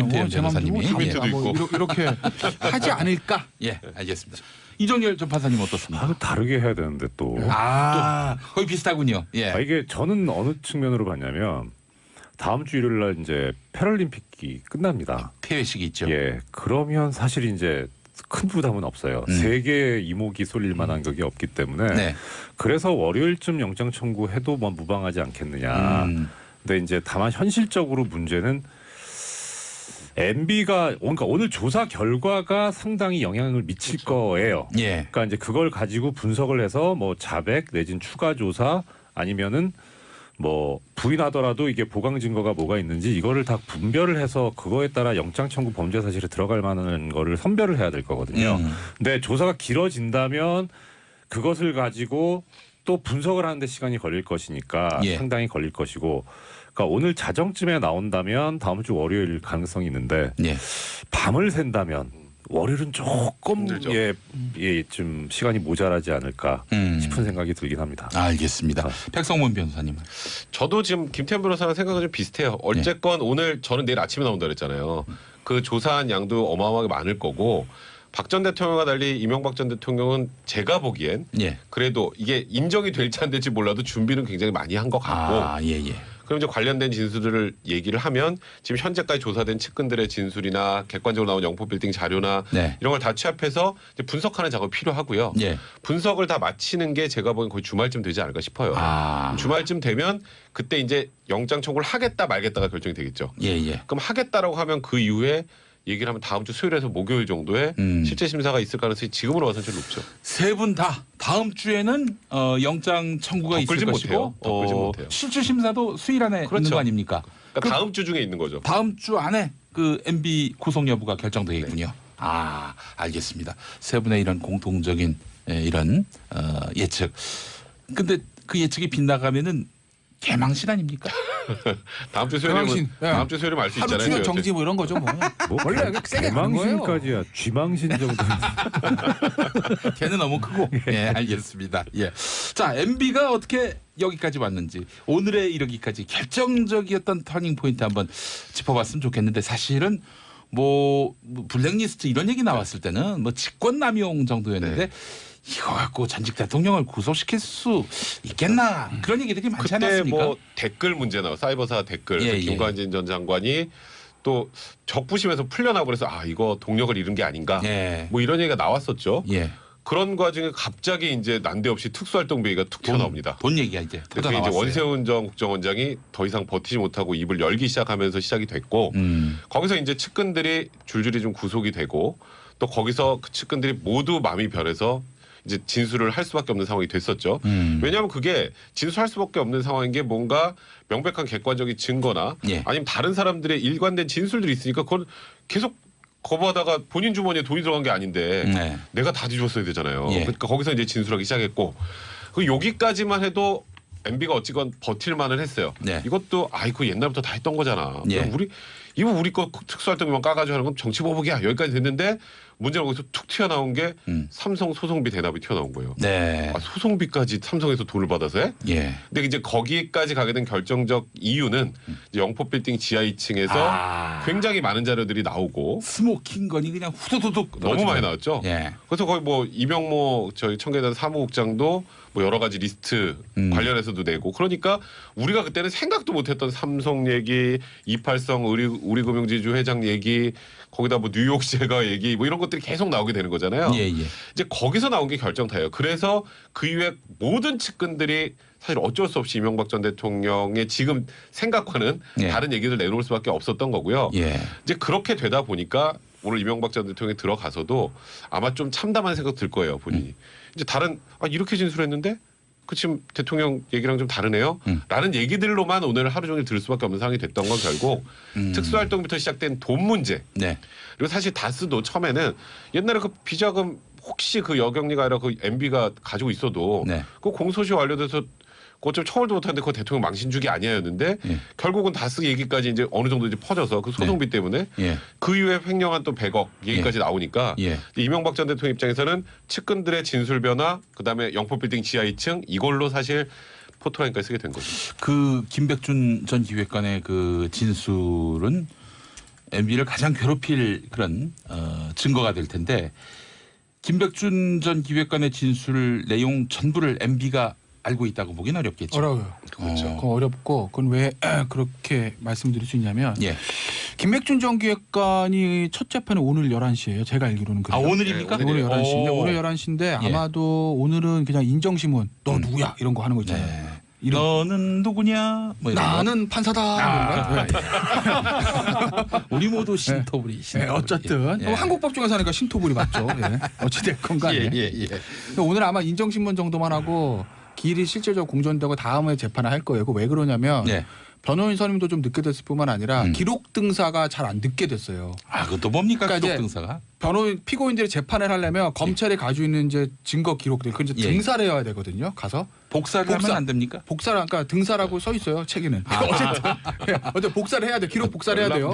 S2: 김태현
S6: 제 마음대로
S2: 변호사님이.
S6: 뭐
S2: 예.
S6: 답니다. 뭐 이렇게 하지 않을까?
S2: 예, 알겠습니다. 이정열 전 판사님 어떻습니까?
S8: 다르게 해야 되는데 또.
S2: 거의 비슷하군요. 예.
S8: 이게 저는 어느 측면으로 봤냐면 다음 주 일요일 날 이제 패럴림픽이 끝납니다.
S2: 폐회식이 있죠.
S8: 예. 그러면 사실 이제 큰 부담은 없어요. 세계 이목이 쏠릴 만한 격이 없기 때문에
S2: 네.
S8: 그래서 월요일쯤 영장 청구해도 뭐 무방하지 않겠느냐. 근데 이제 다만 현실적으로 문제는 MB가 그러니까 오늘 조사 결과가 상당히 영향을 미칠 거예요.
S2: 예.
S8: 그러니까 이제 그걸 가지고 분석을 해서 뭐 자백 내진 추가 조사 아니면은 뭐 부인하더라도 이게 보강 증거가 뭐가 있는지 이거를 다 분별을 해서 그거에 따라 영장 청구 범죄 사실에 들어갈 만한 거를 선별을 해야 될 거거든요. 근데 조사가 길어진다면 그것을 가지고 또 분석을 하는데 시간이 걸릴 것이니까
S2: 예.
S8: 상당히 걸릴 것이고 그러니까 오늘 자정쯤에 나온다면 다음 주 월요일 가능성이 있는데
S2: 예.
S8: 밤을 샌다면 월요일은 조금 좀 시간이 모자라지 않을까 싶은 생각이 들긴 합니다.
S2: 알겠습니다. 백성문 변호사님.
S7: 저도 지금 김태현 변호사랑 생각은 좀 비슷해요. 어쨌건 오늘 저는 내일 아침에 나온다 그랬잖아요. 그 조사한 양도 어마어마하게 많을 거고 박 전 대통령과 달리 이명박 전 대통령은 제가 보기엔 그래도 이게 인정이 될지 안 될지 몰라도 준비는 굉장히 많이 한 것 같고 그럼 이제 관련된 진술들을 얘기를 하면 지금 현재까지 조사된 측근들의 진술이나 객관적으로 나온 영포 빌딩 자료나 이런 걸 다 취합해서 이제 분석하는 작업이 필요하고요. 분석을 다 마치는 게 제가 보기엔 거의 주말쯤 되지 않을까 싶어요. 주말쯤 되면 그때 이제 영장 청구를 하겠다 말겠다가 결정이 되겠죠. 그럼 하겠다라고 하면 그 이후에 얘기를 하면 다음 주 수요일에서 목요일 정도에 실제 심사가 있을 가능성이 지금으로 봐서는 제일 높죠.
S2: 세 분 다 다음 주에는 영장 청구가 있을 것이고
S7: 덮을지 못해요.
S2: 실질 심사도 수일 안에 있는 거 아닙니까?
S7: 그러니까 다음 주 중에 있는 거죠.
S2: 다음 주 안에 그 MB 구속 여부가 결정되겠군요. 알겠습니다. 세 분의 이런 공통적인 이런 예측. 근데 그 예측이 빗나가면은 개망신 아닙니까?
S7: 다음 주 수요일이면 다음 주 수요일이면 알 수 있잖아요.
S6: 하루 출연 정지 뭐 이런 거죠 뭐. 원래 세게 가는 거예요.
S8: 개망신까지야. 쥐망신 정도.
S2: 걔는 너무 크고. 예, 알겠습니다. 예. 자, MB가 어떻게 여기까지 왔는지 오늘의 이르기까지 결정적이었던 터닝 포인트 한번 짚어봤으면 좋겠는데 사실은 뭐 블랙리스트 이런 얘기 나왔을 때는 뭐 직권남용 정도였는데. 이거 갖고 전직 대통령을 구속시킬 수 있겠나 그런 얘기들이 많지 않았습니까?
S7: 그때 뭐 댓글 문제 나와 사이버사 댓글 김관진 전 장관이 또 적부심에서 풀려나고 그래서 이거 동력을 잃은 게 아닌가 뭐 이런 얘기가 나왔었죠. 그런 과정에 갑자기 이제 난데없이 특수활동비가 툭 튀어나옵니다.
S2: 돈 얘기가 이제
S7: 그래서 이제 원세훈 전 국정원장이 더 이상 버티지 못하고 입을 열기 시작하면서 시작이 됐고 거기서 이제 측근들이 줄줄이 좀 구속이 되고 또 거기서 그 측근들이 모두 마음이 변해서 이제 진술을 할 수밖에 없는 상황이 됐었죠. 왜냐하면 그게 진술할 수밖에 없는 상황인 게 뭔가 명백한 객관적인 증거나 아니면 다른 사람들의 일관된 진술들이 있으니까 그걸 계속 거부하다가 본인 주머니에 돈이 들어간 게 아닌데 내가 다 뒤집었어야 되잖아요. 그러니까 거기서 이제 진술하기 시작했고 그 여기까지만 해도 MB가 어찌건 버틸만은 했어요. 이것도 아이고 옛날부터 다 했던 거잖아. 우리 거 특수활동비만 까가지고 하는 건 정치보복이야. 여기까지 됐는데 문제는 거기서 툭 튀어나온 게 삼성 소송비 대납이 튀어나온 거예요. 소송비까지 삼성에서 돈을 받아서 해? 근데 이제 거기까지 가게 된 결정적 이유는 이제 영포빌딩 지하 2층에서 굉장히 많은 자료들이 나오고
S2: 스모킹 건이 그냥 후두두둑
S7: 너무 많이 나왔죠. 그래서 거의 뭐 이명모 저희 청계단 사무국장도 뭐 여러 가지 리스트 관련해서도 내고 그러니까 우리가 그때는 생각도 못했던 삼성 얘기, 이팔성 우리금융지주 회장 얘기 거기다 뭐 뉴욕제가 얘기 뭐 이런 것들이 계속 나오게 되는 거잖아요. 이제 거기서 나온 게 결정타예요. 그래서 그 이후에 모든 측근들이 사실 어쩔 수 없이 이명박 전 대통령의 지금 생각과는 다른 얘기를 내놓을 수밖에 없었던 거고요. 이제 그렇게 되다 보니까 오늘 이명박 전 대통령이 들어가서도 아마 좀 참담한 생각 들 거예요, 본인이. 이제 다른 이렇게 진술했는데 그 지금 대통령 얘기랑 좀 다르네요. 라는 얘기들로만 오늘 하루 종일 들을 수밖에 없는 상황이 됐던 건 결국 특수활동부터 시작된 돈 문제.
S2: 네.
S7: 그리고 사실 다스도 처음에는 옛날에 그 비자금 혹시 그 여경리가 아니라 그 MB가 가지고 있어도
S2: 네.
S7: 그 공소시효 완료돼서 어차피 처벌도 못하는데 그거 대통령 망신주기 아니었는데 결국은 다스 얘기까지 이제 어느 정도 이제 퍼져서 그 소송비 때문에 그 이후에 횡령한 또 100억 얘기까지 나오니까 이명박 전 대통령 입장에서는 측근들의 진술 변화 그다음에 영포빌딩 지하 2층 이걸로 사실 포토라인까지 쓰게 된 거죠.
S2: 그 김백준 전 기획관의 그 진술은 MB를 가장 괴롭힐 그런 증거가 될 텐데 김백준 전 기획관의 진술 내용 전부를 MB가 알고 있다고 보기는 어렵겠죠.
S6: 어려워요. 그렇죠. 그건 어렵고 그건 왜 그렇게 말씀드릴 수 있냐면 김백준 전 기획관이 첫 재판이 오늘 11시예요. 제가 알기로는 그래요.
S2: 아 오늘입니까?
S6: 네, 오늘 11시인데 오늘 11시인데 아마도 오늘은 그냥 인정신문 너 누구야 이런 거 하는 거 있잖아요.
S2: 너는 누구냐? 뭐
S6: 나는 판사다.
S2: 우리 모두 신토불이.
S6: 어쨌든 한국법 중에서 하니까 신토불이 맞죠. 어찌됐건 간에. 오늘 아마 인정신문 정도만 하고 기일이 실질적으로 공전되고 다음에 재판을 할 거예요. 왜 그러냐면 변호인 선임도 좀 늦게 됐을 뿐만 아니라 기록 등사가 잘 안 늦게 됐어요.
S2: 아, 그것도 뭡니까?
S6: 그러니까
S2: 기록 등사가?
S6: 변호인 피고인들이 재판을 하려면 검찰이 가지고 있는 이제 증거 기록들 그걸 이제 등사를 해야 되거든요. 가서
S2: 복사를 하면 안 됩니까?
S6: 복사를 그러니까 등사라고 써 있어요. 책에는. 어쨌든 복사를 해야 돼. 기록 복사를 해야 돼요.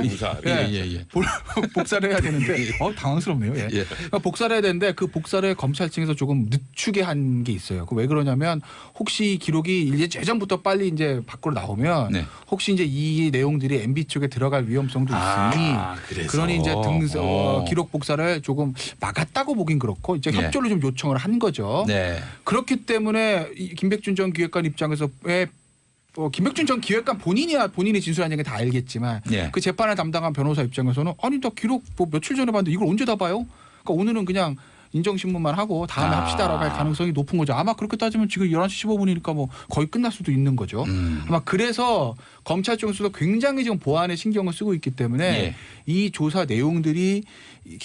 S6: 복사를 해야 되는데 당황스럽네요. 그러니까 복사를 해야 되는데 그 복사를 검찰 측에서 조금 늦추게 한 게 있어요. 왜 그러냐면 혹시 기록이 이제 예전부터 빨리 이제 밖으로 나오면 혹시 이제 이 내용들이 MB 쪽에 들어갈 위험성도 있으니 그러니 이제 기록 복사를 조금 막았다고 보긴 그렇고 이제 협조를 좀 요청을 한 거죠. 그렇기 때문에 김백준 전 기획관 입장에서 김백준 전 기획관 본인이 진술한 얘기 다 알겠지만 그 재판을 담당한 변호사 입장에서는 아니 나 기록 뭐 며칠 전에 봤는데 이걸 언제 다 봐요? 그러니까 오늘은 그냥 인정신문만 하고 다음에 합시다라고 할 가능성이 높은 거죠. 아마 그렇게 따지면 지금 11시 15분이니까 뭐 거의 끝날 수도 있는 거죠. 아마 그래서 검찰 쪽에서도 굉장히 지금 보안에 신경을 쓰고 있기 때문에 이 조사 내용들이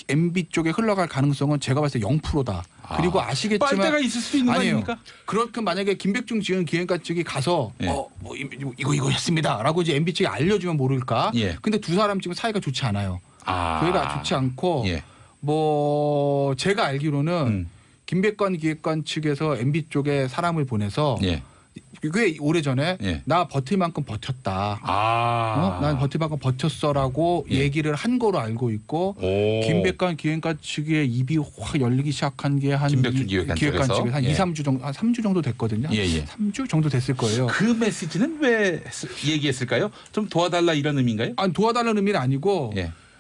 S6: MB 쪽에 흘러갈 가능성은 제가 봤을 때 0%다. 그리고 아시겠지만
S2: 빨대가 있을 수도 있는 거 아닙니까?
S6: 그렇게 만약에 김백준 지은 기획관 측이 가서 뭐 이거 했습니다라고 이제 MB 측에 알려주면 모를까. 근데 두 사람 지금 사이가 좋지 않아요. 저희가 좋지 않고 뭐 제가 알기로는 김백관 기획관 측에서 MB 쪽에 사람을 보내서 꽤 오래전에 나 버틸 만큼 버텼다. 난 버틸 만큼 버텼어라고 얘기를 한 거로 알고 있고 김백관 기획관 측의 입이 확 열리기 시작한 게 한
S2: 김백준 기획관
S6: 측에서 한 2, 3주 정도 한 3주 정도 됐거든요. 3주 정도 됐을 거예요.
S2: 그 메시지는 왜 얘기했을까요? 좀 도와달라 이런 의미인가요?
S6: 아니 도와달라는 의미는 아니고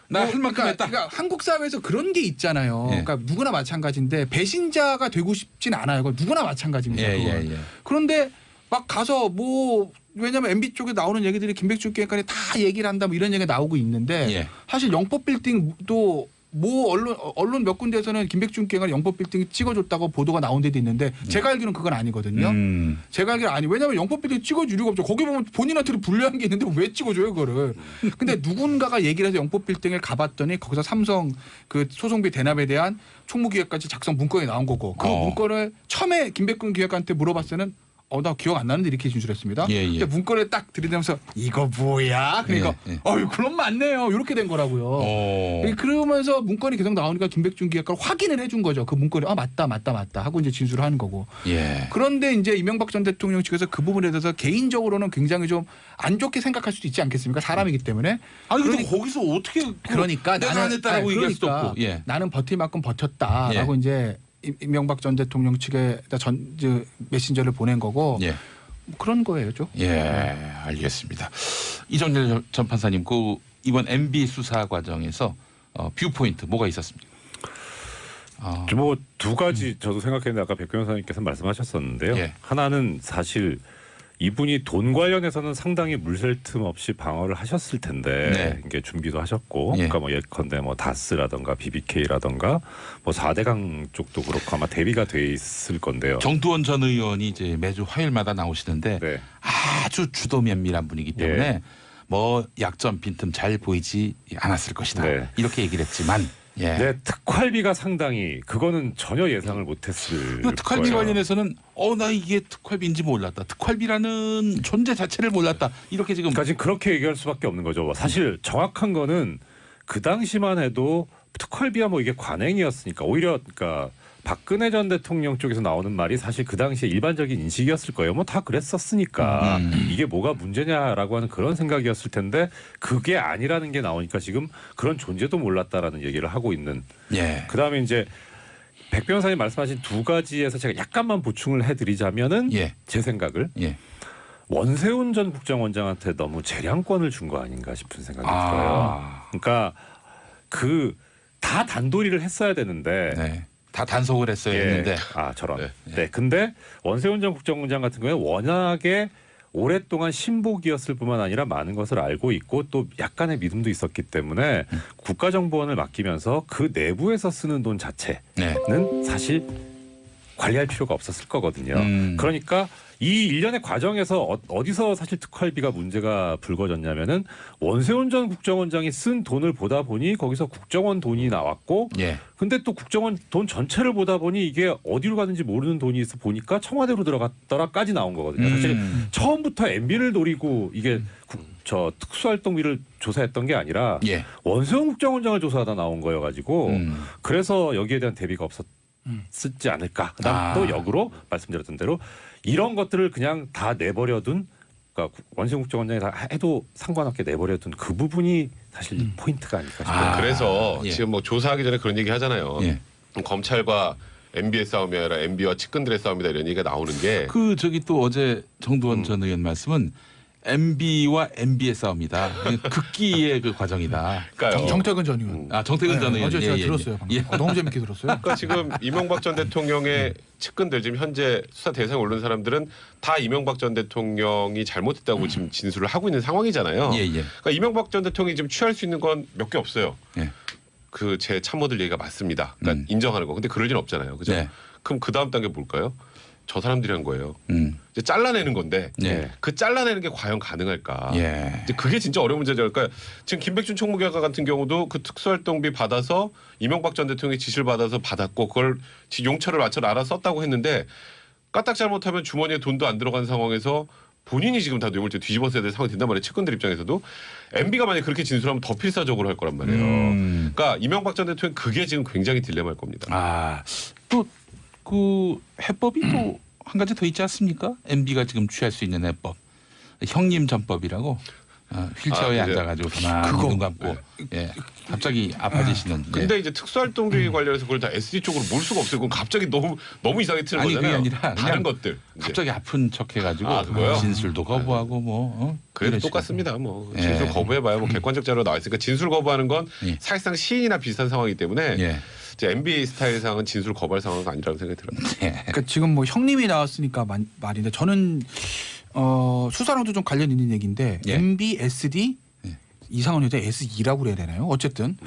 S2: 나 할 만큼 했다.
S6: 그러니까 한국 사회에서 그런 게 있잖아요. 그러니까 누구나 마찬가지인데 배신자가 되고 싶진 않아요. 누구나 마찬가지입니다. 그런데 막 가서 뭐 왜냐하면 MB 쪽에 나오는 얘기들이 김백준 기획관이 다 얘기를 한다 뭐 이런 얘기가 나오고 있는데 사실 영법빌딩도 뭐 언론 몇 군데에서는 김백준 기획관이 영법빌딩 찍어줬다고 보도가 나온 데도 있는데 제가 알기로는 그건 아니거든요. 제가 알기로는 아니 왜냐하면 영법빌딩 찍어줄 이유가 없죠. 거기 보면 본인한테도 불리한 게 있는데 왜 찍어줘요 그거를. 근데 누군가가 얘기를 해서 영법빌딩을 가봤더니 거기서 삼성 그 소송비 대납에 대한 총무기획까지 작성 문건이 나온 거고 그 문건을 처음에 김백준 기획관한테 물어봤을 때는 나 기억 안 나는데 이렇게 진술했습니다. 근데 문건을 딱 들이대면서 이거 뭐야? 그러니까 그럼 맞네요. 이렇게 된 거라고요. 그러면서 문건이 계속 나오니까 김백준 기획관 확인을 해준 거죠. 그 문건이 맞다 하고 이제 진술을 하는 거고. 그런데 이제 이명박 전 대통령 측에서 그 부분에 대해서 개인적으로는 굉장히 좀 안 좋게 생각할 수도 있지 않겠습니까? 사람이기 때문에.
S2: 아니 근데 거기서 어떻게
S6: 그러니까
S2: 내가 안 했다라고 얘기할 수도 없고.
S6: 나는 버틸 만큼 버텼다라고 이제. 이명박 전 대통령 측에 메신저를 보낸 거고 그런 거예요, 좀.
S2: 알겠습니다. 이정렬 전 판사님, 그 이번 MB 수사 과정에서 뷰포인트 뭐가 있었습니까?
S8: 뭐 두 가지 저도 생각했는데 아까 백 변호사님께서 말씀하셨었는데요. 하나는 사실 이분이 돈 관련해서는 상당히 물샐 틈 없이 방어를 하셨을 텐데 이게 준비도 하셨고 그러니까 뭐 예컨대 뭐 다스라든가 BBK라든가 뭐 4대강 쪽도 그렇고 아마 대비가 돼 있을 건데요.
S2: 정두원 전 의원이 이제 매주 화요일마다 나오시는데 아주 주도 면밀한 분이기 때문에 뭐 약점 빈틈 잘 보이지 않았을 것이다. 이렇게 얘기를 했지만 예.
S8: 네, 특활비가 상당히 그거는 전혀 예상을 못했을
S2: 특활비
S8: 거예요.
S2: 관련해서는 나 이게 특활비인지 몰랐다. 특활비라는 존재 자체를 몰랐다. 이렇게 지금
S8: 그러니까 지금 그렇게 얘기할 수밖에 없는 거죠. 사실 정확한 거는 그 당시만 해도 특활비야 뭐 이게 관행이었으니까 오히려 그러니까 박근혜 전 대통령 쪽에서 나오는 말이 사실 그 당시에 일반적인 인식이었을 거예요. 뭐 다 그랬었으니까 이게 뭐가 문제냐라고 하는 그런 생각이었을 텐데 그게 아니라는 게 나오니까 지금 그런 존재도 몰랐다라는 얘기를 하고 있는.
S2: 예.
S8: 그다음에 이제 백 변호사님 말씀하신 두 가지에서 제가 약간만 보충을 해드리자면은
S2: 예.
S8: 제 생각을
S2: 예.
S8: 원세훈 전 국정원장한테 너무 재량권을 준 거 아닌가 싶은 생각이 들어요. 그러니까 다 단도리를 했어야 되는데.
S2: 네. 다 단속을 했어야 했는데.
S8: 저런.
S7: 네.
S8: 네. 근데 원세훈 전 국정원장 같은 경우에 워낙에 오랫동안 신복이었을 뿐만 아니라 많은 것을 알고 있고 또 약간의 믿음도 있었기 때문에 국가정보원을 맡기면서 그 내부에서 쓰는 돈 자체는
S2: 네.
S8: 사실 관리할 필요가 없었을 거거든요. 그러니까 이 일련의 과정에서 어디서 사실 특활비가 문제가 불거졌냐면은 원세훈 전 국정원장이 쓴 돈을 보다 보니 거기서 국정원 돈이 나왔고
S2: 예.
S8: 근데 또 국정원 돈 전체를 보다 보니 이게 어디로 가는지 모르는 돈이 있어 보니까 청와대로 들어갔더라까지 나온 거거든요. 사실 처음부터 MB를 노리고 이게 특수활동비를 조사했던 게 아니라
S2: 예.
S8: 원세훈 국정원장을 조사하다 나온 거여가지고 그래서 여기에 대한 대비가 없었지 않을까. 그다음 또 역으로 말씀드렸던 대로 이런 것들을 그냥 다 내버려둔 그러니까 원세훈 국정원장이 다 해도 상관없게 내버려둔 그 부분이 사실 포인트가 아닐까 싶어요.
S7: 그래서
S2: 예.
S7: 지금 뭐 조사하기 전에 그런 얘기 하잖아요.
S2: 예.
S7: 검찰과 MB의 싸움이 아니라 MB와 측근들의 싸움이다 이런 얘기가 나오는 게
S2: 또 어제 정두원 전 의원 말씀은 MB와 MB의 싸움이다. 극기의 그 과정이다.
S7: 그러니까요.
S6: 정태근 전 의원.
S2: 정태근 전 의원.
S6: 어제 제가 들었어요. 방금. 너무 재밌게 들었어요.
S7: 그러니까 지금 이명박 전 대통령의 측근들 지금 현재 수사 대상에 오른 사람들은 다 이명박 전 대통령이 잘못했다고 지금 진술을 하고 있는 상황이잖아요.
S2: 예.
S7: 그러니까 이명박 전 대통령이 지금 취할 수 있는 건 몇 개 없어요.
S2: 예.
S7: 그 제 참모들 얘기가 맞습니다. 그러니까 인정하는 거. 근데 그럴 리는 없잖아요. 그죠?
S2: 네.
S7: 그럼 그 다음 단계 뭘까요? 저 사람들이 한 거예요.
S2: 음.
S7: 이제 잘라내는 건데
S2: 예.
S7: 그 잘라내는 게 과연 가능할까?
S2: 예.
S7: 이제 그게 진짜 어려운 문제죠. 그러니까 지금 김백준 총무기관 같은 경우도 그 특수활동비 받아서 이명박 전 대통령의 지시를 받아서 받았고 그걸 용처를 맞춰 알아 썼다고 했는데 까딱 잘못하면 주머니에 돈도 안 들어간 상황에서 본인이 지금 다 뇌물죄 뒤집어 써야 될 상황이 된단 말이에요. 측근들 입장에서도 MB가 만약에 그렇게 진술하면 더 필사적으로 할 거란 말이에요. 그러니까 이명박 전 대통령 그게 지금 굉장히 딜레마일 겁니다.
S2: 또 그 해법이 또 한 가지 더 있지 않습니까? MB가 지금 취할 수 있는 해법. 형님 전법이라고 휠체어에 앉아가지고 가만히 눈 감고 갑자기 아파지시는.
S7: 근데 이제 특수활동비 관련해서 그걸 다 SD 쪽으로 몰 수가 없어요. 그건 갑자기 너무 이상하게 트는 거잖아요.
S2: 그게 아니라
S7: 다른 것들.
S2: 갑자기 아픈 척해가지고
S7: 그거요?
S2: 진술도 거부하고 뭐.
S7: 그래도 똑같습니다. 뭐 진술 거부해봐야 뭐 객관적 자료가 나와 있으니까 진술 거부하는 건 사실상 시인이나 비슷한 상황이기 때문에 이제 MB 스타일상은 진술 거부할 상황은 아니라는 생각이 들어요.
S6: 그러니까 지금 뭐 형님이 나왔으니까 말인데 저는 수사랑도 좀 관련 있는 얘기인데 MB, SD 이상원 회장 S2라고 그래야 되나요? 어쨌든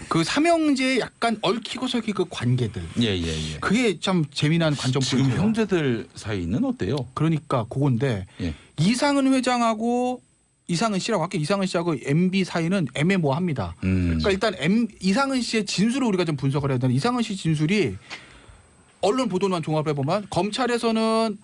S6: 그 삼형제에 약간 얽히고 설키 그 관계들. 그게 참 재미난 관점
S2: 지금
S6: 포인트예요.
S2: 형제들 사이는 어때요?
S6: 그러니까 그건데 이상은 회장하고 이상은 씨라고 할게요. 이상은 씨하고 MB 사이는 애매모호합니다. 그러니까 일단 이상은 씨의 진술을 우리가 좀 분석을 해야 되는 이상은 씨 진술이 언론 보도만 종합해 보면 검찰에서는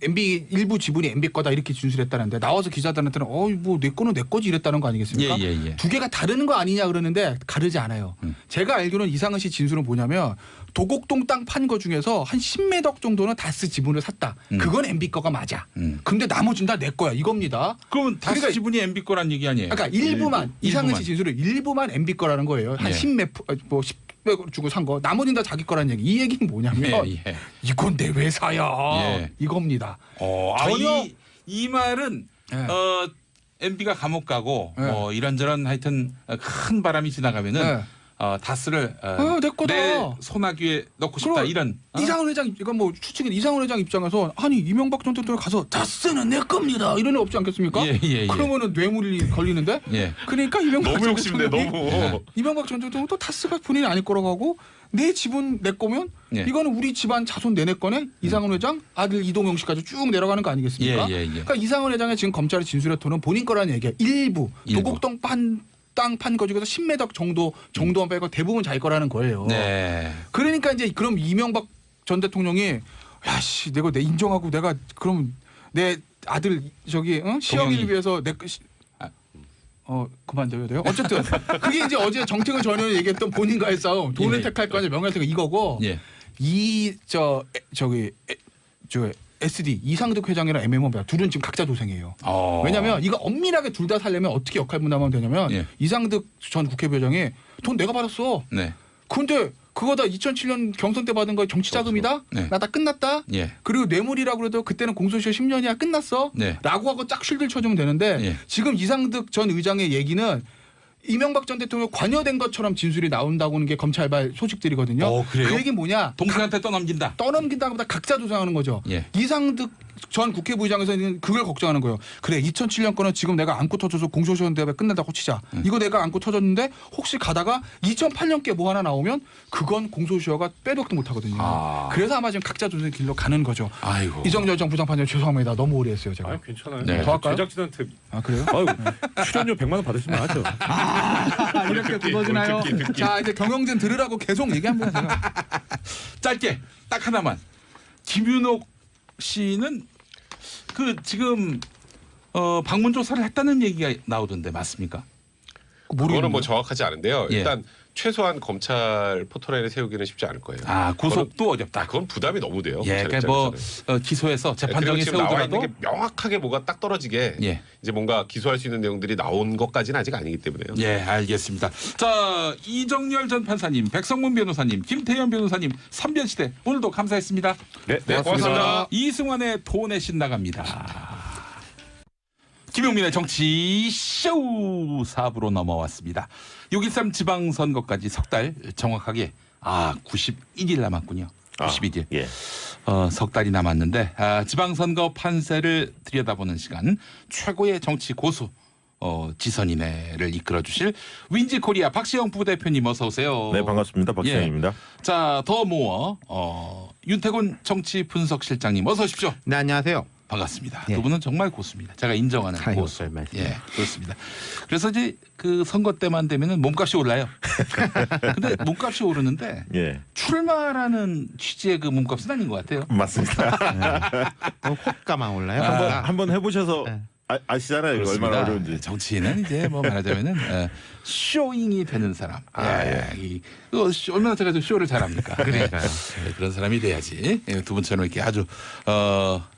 S6: MB 일부 지분이 MB 거다 이렇게 진술했다는데 나와서 기자들한테는 뭐 내 거는 내 거지 이랬다는 거 아니겠습니까? 두 개가 다르는 거 아니냐 그러는데 다르지 않아요. 제가 알기로는 이상은 씨 진술은 뭐냐면 도곡동 땅 판 거 중에서 한 10매덕 정도는 다스 지분을 샀다. 그건 MB 거가 맞아. 근데 나머지는 다 내 거야 이겁니다.
S2: 그러면 다스 지분이 MB 거란 얘기 아니에요?
S6: 그러니까 일부만 이상은 씨 진술은 일부만 MB 거라는 거예요. 한 10몇 주고 산 거 나머지는 다 자기 거라는 얘기. 이 얘기는 뭐냐면 이건 내 회사야 이겁니다.
S2: 전혀 이 말은 MB가 감옥 가고 이런저런 하여튼 큰 바람이 지나가면은 다스를
S6: 내 거다.
S2: 내 소나귀에 넣고 싶다 이런.
S6: 이상은 회장 이건 뭐 추측인 이상은 회장 입장에서 아니 이명박 전 대통령 가서 다스는 내 겁니다 이런 애 없지 않겠습니까? 그러면은 뇌물이 걸리는데.
S7: 너무
S6: 그러니까 이명박 전
S7: 욕심내 너무.
S6: 이명박 전 대통령 또 다스가 본인이 아닐 거라고 하고 내 지분 내 거면 이거는 우리 집안 자손 내내 거네. 이상은 회장 아들 이동영 씨까지 쭉 내려가는 거 아니겠습니까? 그러니까 이상은 회장의 지금 검찰의 진술의 토는 본인 거라는 얘기야. 일부 도곡동 판 땅 판 거 중에서 10m 정도만 빼고 대부분 자기 거라는 거예요.
S2: 네.
S6: 그러니까 이제 그럼 이명박 전 대통령이 야씨 내가 내 인정하고 내가 그럼 내 아들 저기 시영이를 위해서 그만둬야 돼요. 어쨌든 그게 이제 어제 정태근 전 의원이 얘기했던 본인과의 싸움, 돈을 택할 거냐 명예를 택할 이거고 저기 SD 이상득 회장이랑 MM원배가 둘은 지금 각자 도생이에요. 왜냐하면 이거 엄밀하게 둘 다 살려면 어떻게 역할 분담하면 되냐면 이상득 전 국회의장이 돈 내가 받았어.
S2: 네.
S6: 근데 그거 다 2007년 경선 때 받은 거 정치 자금이다.
S2: 네.
S6: 나 다 끝났다. 그리고 뇌물이라고 그래도 그때는 공소시효 10년이야 끝났어. 라고 하고 쫙 쉴들 쳐주면 되는데 지금 이상득 전 의장의 얘기는 이명박 전 대통령 관여된 것처럼 진술이 나온다고 하는 게 검찰발 소식들이거든요.
S2: 그래요?
S6: 그 얘기는 뭐냐?
S2: 동생한테 떠넘긴다.
S6: 떠넘긴다보다 각자 조장하는 거죠. 이상득 전 국회부의장에서는 그걸 걱정하는 거예요. 그래 2007년 거는 지금 내가 안고 터져서 공소시효 대회 끝난다고 치자. 이거 내가 안고 터졌는데 혹시 가다가 2008년 게 뭐 하나 나오면 그건 공소시효가 빼도 못하거든요. 그래서 아마 지금 각자 조정 길로 가는 거죠.
S2: 아이고.
S6: 이정열 전 부장판사님 죄송합니다. 너무 오래 했어요 제가.
S8: 괜찮아요.
S2: 네.
S6: 더 할까요?
S8: 제작진한테
S6: 그래요?
S8: 출연료 100만 원 받으시면 하죠.
S6: 이렇게 두어지나요? 자 이제 경영진 들으라고 계속 얘기합니다 제가.
S2: 짧게 딱 하나만. 김윤옥 씨는 그 지금 방문 조사를 했다는 얘기가 나오던데 맞습니까?
S7: 그거는 뭐 정확하지 않은데요. 일단 최소한 검찰 포토라인에 세우기는 쉽지 않을 거예요.
S2: 구속도 어렵다.
S7: 그건 부담이 너무 돼요.
S2: 그러니까 뭐 기소해서 재판정에 세우더라도
S7: 명확하게 뭐가 딱 떨어지게 이제 뭔가 기소할 수 있는 내용들이 나온 것까지는 아직 아니기 때문에요.
S2: 알겠습니다. 자 이정열 전 판사님, 백성문 변호사님, 김태현 변호사님 3변시대 오늘도 감사했습니다.
S7: 네, 고맙습니다.
S2: 이승환의 돈의 신 나갑니다. 김용민의 정치쇼 4부로 넘어왔습니다. 6.13 지방선거까지 석 달 정확하게 91일 남았군요. 91일. 석 달이 남았는데 지방선거 판세를 들여다보는 시간 최고의 정치 고수 지선인회를 이끌어주실 윈지코리아 박시영 부대표님 어서 오세요.
S9: 네 반갑습니다. 박시영입니다.
S2: 자 더 모어 윤태곤 정치 분석실장님 어서 오십시오.
S10: 네 안녕하세요.
S2: 반갑습니다. 두 분은 정말 고수입니다. 제가 인정하는 고수. 그렇습니다. 그래서 이제 그 선거 때만 되면은 몸값이 올라요. 근데 몸값이 오르는데 출마라는 취지의 그 몸값은 아닌 것 같아요.
S9: 맞습니다.
S10: 호가만 올라요.
S9: 한번 해보셔서 아시잖아요. 이거 얼마나 어려운지.
S2: 정치인은 이제 뭐 말하자면은 쇼잉이 되는 사람. 얼마나 제가 좀 쇼를 잘합니까?
S10: 그러니까요.
S2: 그런 사람이 돼야지. 두 분처럼 이렇게 아주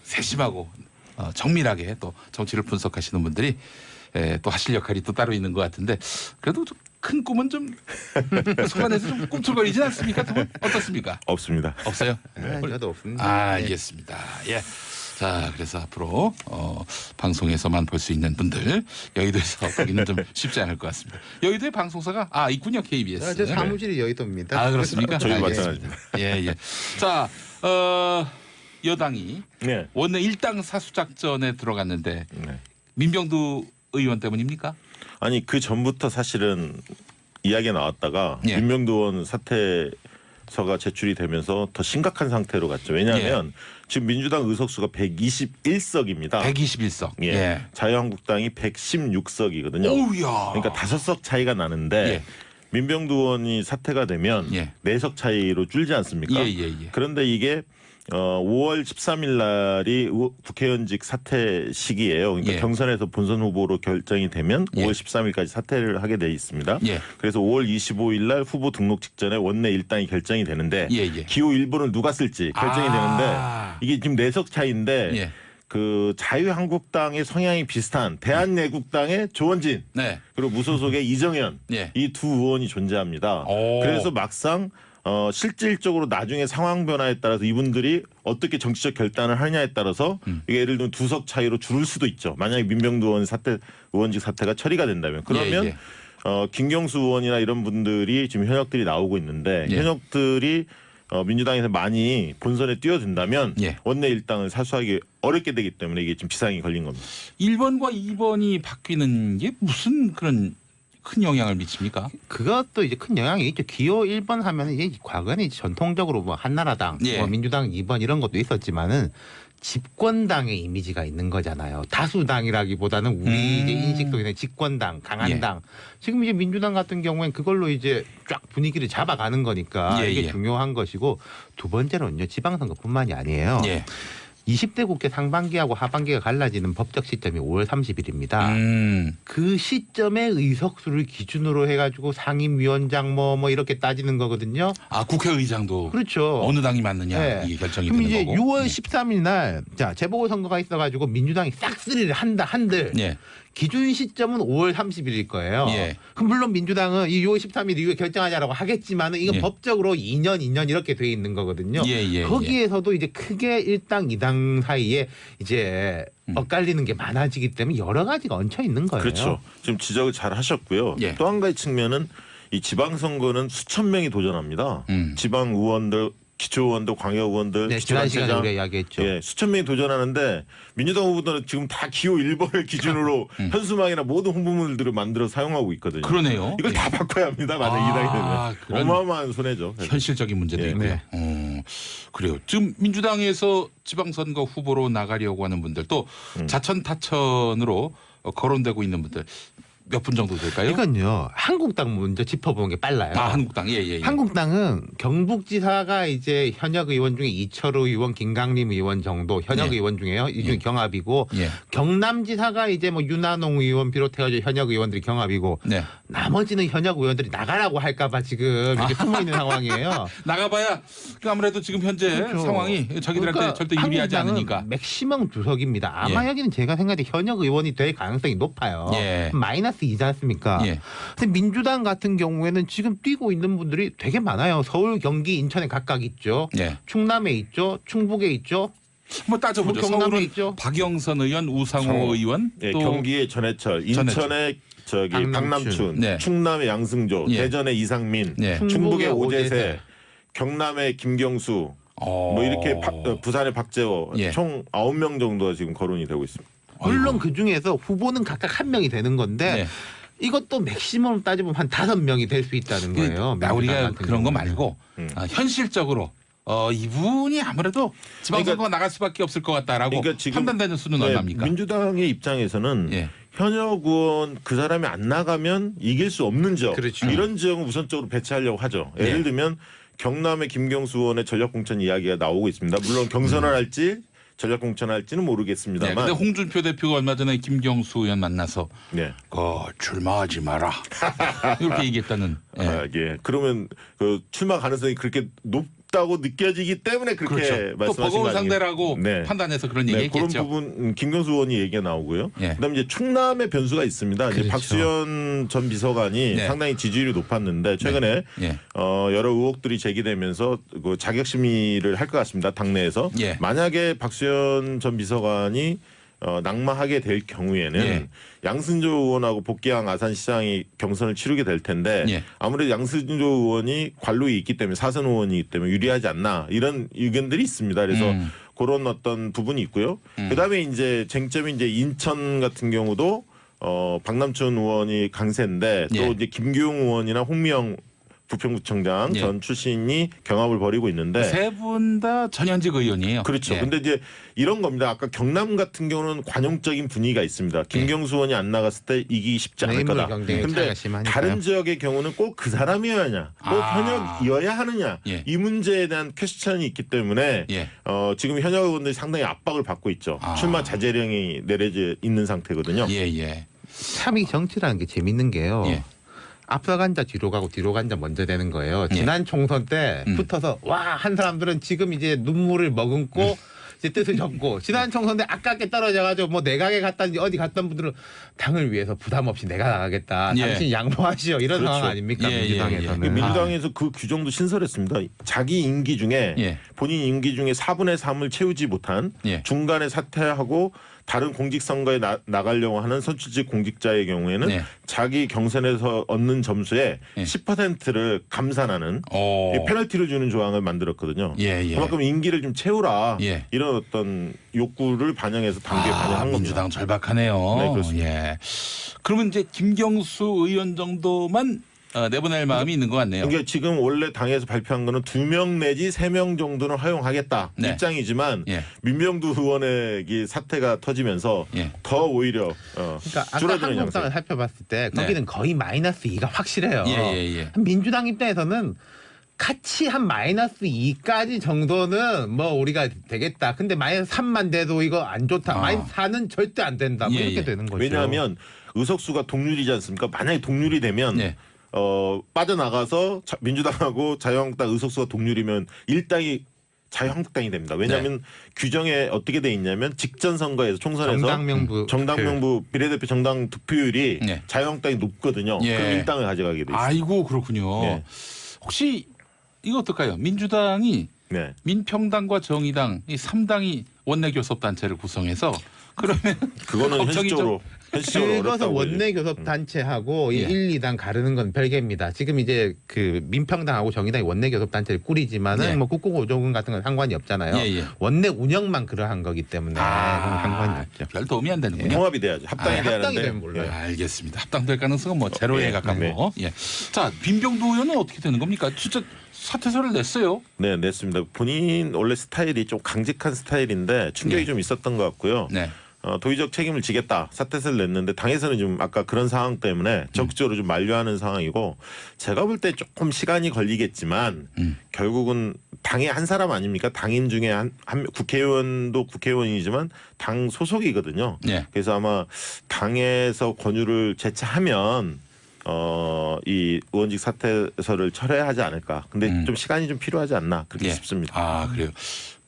S2: 세심하고 정밀하게 또 정치를 분석하시는 분들이 또 하실 역할이 또 따로 있는 것 같은데 그래도 좀 큰 꿈은 좀 속안에서 좀 꿈틀거리지 않습니까? 두 분 어떻습니까?
S9: 없습니다.
S2: 없어요?
S10: 저도 없습니다.
S2: 알겠습니다. 자, 그래서 앞으로 방송에서만 볼 수 있는 분들 여의도에서 보기는 좀 쉽지 않을 것 같습니다. 여의도에 방송사가 있군요. KBS.
S10: 저 사무실이 여의도입니다.
S2: 그렇습니까?
S9: 저희 마찬가지입니다.
S2: 자, 여당이 원내 일당 사수작전에 들어갔는데 민병두 의원 때문입니까?
S9: 아니 그 전부터 사실은 이야기가 나왔다가 민병두 의원 사퇴서가 제출이 되면서 더 심각한 상태로 갔죠. 왜냐하면 지금 민주당 의석수가 121석입니다.
S2: 121석.
S9: 자유한국당이 116석이거든요.
S2: 오우야.
S9: 그러니까 5석 차이가 나는데 민병두 의원이 사퇴가 되면 4석 차이로 줄지 않습니까? 그런데 이게 5월 13일 날이 국회의원직 사퇴 시기예요. 그러니까 경선에서 본선 후보로 결정이 되면 5월 13일까지 사퇴를 하게 돼 있습니다. 그래서 5월 25일 날 후보 등록 직전에 원내 일당이 결정이 되는데 기호 1번을 누가 쓸지 결정이 되는데 이게 지금 4석 차이인데 그 자유한국당의 성향이 비슷한 대한애국당의 조원진 그리고 무소속의 이정현 이 두 의원이 존재합니다. 그래서 막상 실질적으로 나중에 상황 변화에 따라서 이분들이 어떻게 정치적 결단을 하느냐에 따라서 이게 예를 들면 2석 차이로 줄을 수도 있죠. 만약에 민병두 의원 의원직 사태가 처리가 된다면 그러면 김경수 의원이나 이런 분들이 지금 현역들이 나오고 있는데 현역들이 민주당에서 많이 본선에 뛰어든다면 원내 일당을 사수하기 어렵게 되기 때문에 이게 지금 비상이 걸린 겁니다.
S2: 1번과 2번이 바뀌는 게 무슨 그런 큰 영향을 미칩니까?
S10: 그것도 이제 큰 영향이 있죠. 기호 1번 하면 이제 과거에는 전통적으로 뭐 한나라당, 뭐 민주당 2번 이런 것도 있었지만은 집권당의 이미지가 있는 거잖아요. 다수당이라기보다는 우리 이제 인식 속에는 집권당, 강한
S2: 예.
S10: 당. 지금 이제 민주당 같은 경우엔 그걸로 이제 쫙 분위기를 잡아가는 거니까
S2: 예,
S10: 이게
S2: 예.
S10: 중요한 것이고 두 번째로는요. 지방선거뿐만이 아니에요.
S2: 예.
S10: 20대 국회 상반기하고 하반기가 갈라지는 법적 시점이 5월 30일입니다. 그 시점의 의석수를 기준으로 해가지고 상임위원장 뭐 이렇게 따지는 거거든요.
S2: 아 국회의장도
S10: 그렇죠.
S2: 어느 당이 맞느냐
S10: 네.
S2: 이게 결정이
S10: 그럼
S2: 되는
S10: 이제
S2: 거고.
S10: 6월 13일 날 자 재보궐선거가 있어가지고 민주당이 싹쓸이를 한들
S2: 예.
S10: 기준 시점은 5월 30일일 거예요.
S2: 예.
S10: 그럼 물론 민주당은 이 6월 13일 이후에 결정하자라고 하겠지만은 이건
S2: 예.
S10: 법적으로 2년 이렇게 돼 있는 거거든요.
S2: 예.
S10: 거기에서도 이제 크게 1당 2당 사이에 이제 엇갈리는 게 많아지기 때문에 여러 가지가 얹혀 있는 거예요.
S9: 그렇죠. 지금 지적을 잘 하셨고요.
S2: 예.
S9: 또 한 가지 측면은 이 지방선거는 수천 명이 도전합니다. 지방 의원들, 기초의원들, 광역의원들,
S10: 네, 지난 시간에
S9: 기초단체장,
S10: 우리가 이야기했죠.
S9: 예, 수천 명이 도전하는데 민주당 후보들은 지금 다 기호 1번을 기준으로 현수막이나 모든 홍보물들을 만들어 사용하고 있거든요.
S2: 그러네요.
S9: 이걸 다 바꿔야 합니다. 만약 이 당이 되면 어마어마한 손해죠.
S2: 현실적인 문제도
S9: 예.
S2: 있고요. 그래요. 지금 민주당에서 지방선거 후보로 나가려고 하는 분들 또 자천 타천으로 거론되고 있는 분들 몇 분 정도 될까요?
S10: 이건요. 한국당 먼저 짚어보는 게 빨라요.
S2: 아 한국당 예.
S10: 한국당은 경북지사가 이제 현역 의원 중에 이철우 의원, 김강림 의원 정도 현역
S2: 예.
S10: 의원 중에요. 이 중에 경합이고
S2: 예.
S10: 경남지사가 이제 뭐 윤한홍 의원 비롯해가지고 현역 의원들이 경합이고
S2: 네.
S10: 나머지는 현역 의원들이 나가라고 할까봐 지금 이렇게 숨어 있는 상황이에요.
S2: 나가봐야 그 지금 현재
S10: 그렇죠.
S2: 상황이 자기들한테
S10: 그러니까
S2: 절대 유리하지
S10: 한국당은
S2: 않으니까.
S10: 맥시멈 두 석입니다. 아마
S2: 예.
S10: 여기는 제가 생각할 때 현역 의원이 될 가능성이 높아요.
S2: 예.
S10: 마이너스이지 않습니까?
S2: 예.
S10: 근데 민주당 같은 경우에는 지금 뛰고 있는 분들이 되게 많아요. 서울, 경기, 인천에 각각 있죠.
S2: 예.
S10: 충남에 있죠. 충북에 있죠.
S2: 뭐 따져보죠.
S10: 경남에
S2: 서울은
S10: 있죠.
S2: 박영선 의원, 우상호
S9: 성호.
S2: 의원,
S9: 예,
S2: 또
S9: 경기의 전해철, 인천의 박남춘,
S2: 네.
S9: 충남의 양승조,
S2: 예.
S9: 대전의 이상민,
S2: 네.
S9: 충북의
S10: 충북의
S9: 오재세,
S10: 오재세.
S9: 경남의 김경수, 뭐 이렇게 부산의 박재호
S2: 예.
S9: 총 9명 정도가 지금 거론이 되고 있습니다.
S10: 물론 그 중에서 후보는 각각 한 명이 되는 건데
S2: 네.
S10: 이것도 맥시멈 따지면 한 5명이 될 수 있다는 거예요.
S2: 나 우리가
S10: 민주당 같은
S2: 그런 거
S10: 경우는.
S2: 말고 현실적으로 이분이 아무래도 지방선거 나갈 수밖에 없을 것 같다라고
S9: 지금
S2: 판단되는 수는 얼마입니까?
S9: 민주당의 입장에서는
S2: 예.
S9: 현역 의원 그 사람이 안 나가면 이길 수 없는 지역
S10: 그렇죠.
S9: 이런 지역은 우선적으로 배치하려고 하죠.
S2: 네.
S9: 예를 들면 경남의 김경수 의원의 전략공천 이야기가 나오고 있습니다. 물론 경선을 할지 전략공천할지는 모르겠습니다만.
S2: 네, 근데 홍준표 대표가 얼마 전에 김경수 의원 만나서
S9: 네.
S2: 출마하지 마라 이렇게 얘기했다는. 예.
S9: 예. 그러면 그 출마 가능성이 그렇게 높다고 느껴지기 때문에 그렇게
S2: 그렇죠. 또
S9: 말씀하신
S2: 버거운
S9: 거 아니에요?
S2: 상대라고
S9: 네.
S2: 판단해서 그런
S9: 네,
S2: 얘기했겠죠.
S9: 그런 부분 김경수 의원이 얘기가 나오고요.
S2: 예.
S9: 그다음에 이제 충남의 변수가 있습니다. 이제
S10: 그렇죠.
S9: 박수현 전 비서관이
S2: 네.
S9: 상당히 지지율이 높았는데 최근에
S2: 예.
S9: 여러 의혹들이 제기되면서 그 자격 심의를 할 것 같습니다. 당내에서
S2: 예.
S9: 만약에 박수현 전 비서관이 낙마하게 될 경우에는
S2: 예.
S9: 양승조 의원하고 복귀한 아산시장이 경선을 치르게 될 텐데
S2: 예.
S9: 아무래도 양승조 의원이 관록이 있기 때문에 사선 의원이기 때문에 유리하지 않나 이런 의견들이 있습니다. 그래서 그런 어떤 부분이 있고요. 그다음에 이제 쟁점이 이제 인천 같은 경우도 박남춘 의원이 강세인데 또
S2: 예.
S9: 이제 김규용 의원이나 홍미영 부평구청장
S2: 예.
S9: 전 출신이 경합을 벌이고 있는데
S2: 세 분 다 전현직 의원이에요.
S9: 그렇죠.
S2: 예.
S9: 근데 이제 이런 겁니다. 아까 경남 같은 경우는 관용적인 분위기가 있습니다. 김경수 의원이 안 나갔을 때 이기기 쉽지 않을
S10: 인물
S9: 거다.
S10: 경쟁의
S9: 근데
S10: 차이가 심하니까요.
S9: 다른 지역의 경우는 꼭 그 사람이어야 하냐, 꼭 현역이어야 하느냐
S2: 예.
S9: 이 문제에 대한 퀘스천이 있기 때문에
S2: 예.
S9: 지금 현역 의원들이 상당히 압박을 받고 있죠. 출마 자제령이 내려져 있는 상태거든요.
S2: 예.
S10: 참 이 정치라는 게 재밌는 게요.
S2: 예.
S10: 앞서간 자 뒤로 가고 뒤로 간 자 먼저 되는 거예요. 지난 총선 때 붙어서 와 한 사람들은 지금 이제 눈물을 머금고 이제 뜻을 접고 지난 총선 때 아깝게 떨어져가지고 뭐 내각에 갔다든지 어디 갔던 분들은 당을 위해서 부담 없이 내가 나가겠다.
S2: 예.
S10: 당신 양보하시오 이런
S9: 그렇죠.
S10: 상황 아닙니까
S2: 예,
S10: 민주당에서는.
S9: 민주당에서 그 규정도 신설했습니다. 자기 임기 중에
S2: 예.
S9: 본인 임기 중에 4분의 3을 채우지 못한
S2: 예.
S9: 중간에 사퇴하고 다른 공직선거에 나가려고 하는 선출직 공직자의 경우에는
S2: 네.
S9: 자기 경선에서 얻는 점수의
S2: 예.
S9: 10%를 감산하는 이 페널티를 주는 조항을 만들었거든요.
S2: 예.
S9: 그만큼 임기를 좀 채우라
S2: 예.
S9: 이런 어떤 욕구를 반영해서 당규에 반영한 겁니다.
S2: 민주당 절박하네요.
S9: 네, 그렇습니다.
S2: 예. 그러면 이제 김경수 의원 정도만 내보낼 마음이 있는 것 같네요.
S9: 그러니까 지금 원래 당에서 발표한 거는 2명 내지 3명 정도는 허용하겠다
S2: 네.
S9: 입장이지만
S2: 예.
S9: 민병두 의원의 이 사태가 터지면서
S2: 예.
S9: 더 오히려
S10: 그러니까 아까
S9: 줄어드는
S10: 한국당을
S9: 양상.
S10: 살펴봤을 때 거기는 거의 마이너스 2가 확실해요.
S2: 예.
S10: 민주당 입장에서는 같이 한 마이너스 2까지 정도는 뭐 우리가 되겠다. 근데 마이너스 3만 돼도 이거 안 좋다. 마이너스 4는 절대 안 된다. 뭐 이렇게 되는 거죠.
S9: 왜냐하면 의석수가 동률이지 않습니까? 만약에 동률이 되면 빠져나가서 민주당하고 자유한국당 의석수가 동률이면 일당이 자유한국당이 됩니다. 왜냐하면 규정에 어떻게 돼 있냐면 직전 선거에서 총선에서 정당명부 비례대표 정당 득표율이 자유한국당이 높거든요. 그럼 일당을 가져가게 돼 있어요.
S2: 아이고 그렇군요. 혹시 이거 어떨까요? 민주당이 민평당과 정의당 이 3당이 원내교섭단체를 구성해서 그러면
S9: 그거는 현실적으로
S10: 그것은 원내교섭단체하고 1, 2당 가르는 건 별개입니다. 지금 이제 그 민평당하고 정의당이 원내교섭단체를 꾸리지만은 뭐 국고조정 같은 건 상관이 없잖아요. 원내 운영만 그러한 거기 때문에 상관이 없죠.
S2: 별 도움이 안 되는군요.
S9: 통합이 돼야죠. 합당이 돼야
S10: 합당이
S9: 하는데.
S10: 되면 몰라요.
S2: 알겠습니다. 합당될 가능성은 뭐 제로에 가깝고. 자, 민병두 의원은 어떻게 되는 겁니까? 진짜 사퇴서를 냈어요.
S9: 네, 냈습니다. 본인 원래 스타일이 좀 강직한 스타일인데 충격이 좀 있었던 것 같고요. 도의적 책임을 지겠다 사퇴서를 냈는데 당에서는 좀 아까 그런 상황 때문에 적극적으로 좀 만류하는 상황이고 제가 볼 때 조금 시간이 걸리겠지만 결국은 당의 한 사람 아닙니까? 당인 중에 한 국회의원도 국회의원이지만 당 소속이거든요. 그래서 아마 당에서 권유를 재차하면 이 의원직 사퇴서를 철회하지 않을까. 근데 좀 시간이 좀 필요하지 않나 그렇게 싶습니다.
S2: 아 그래요.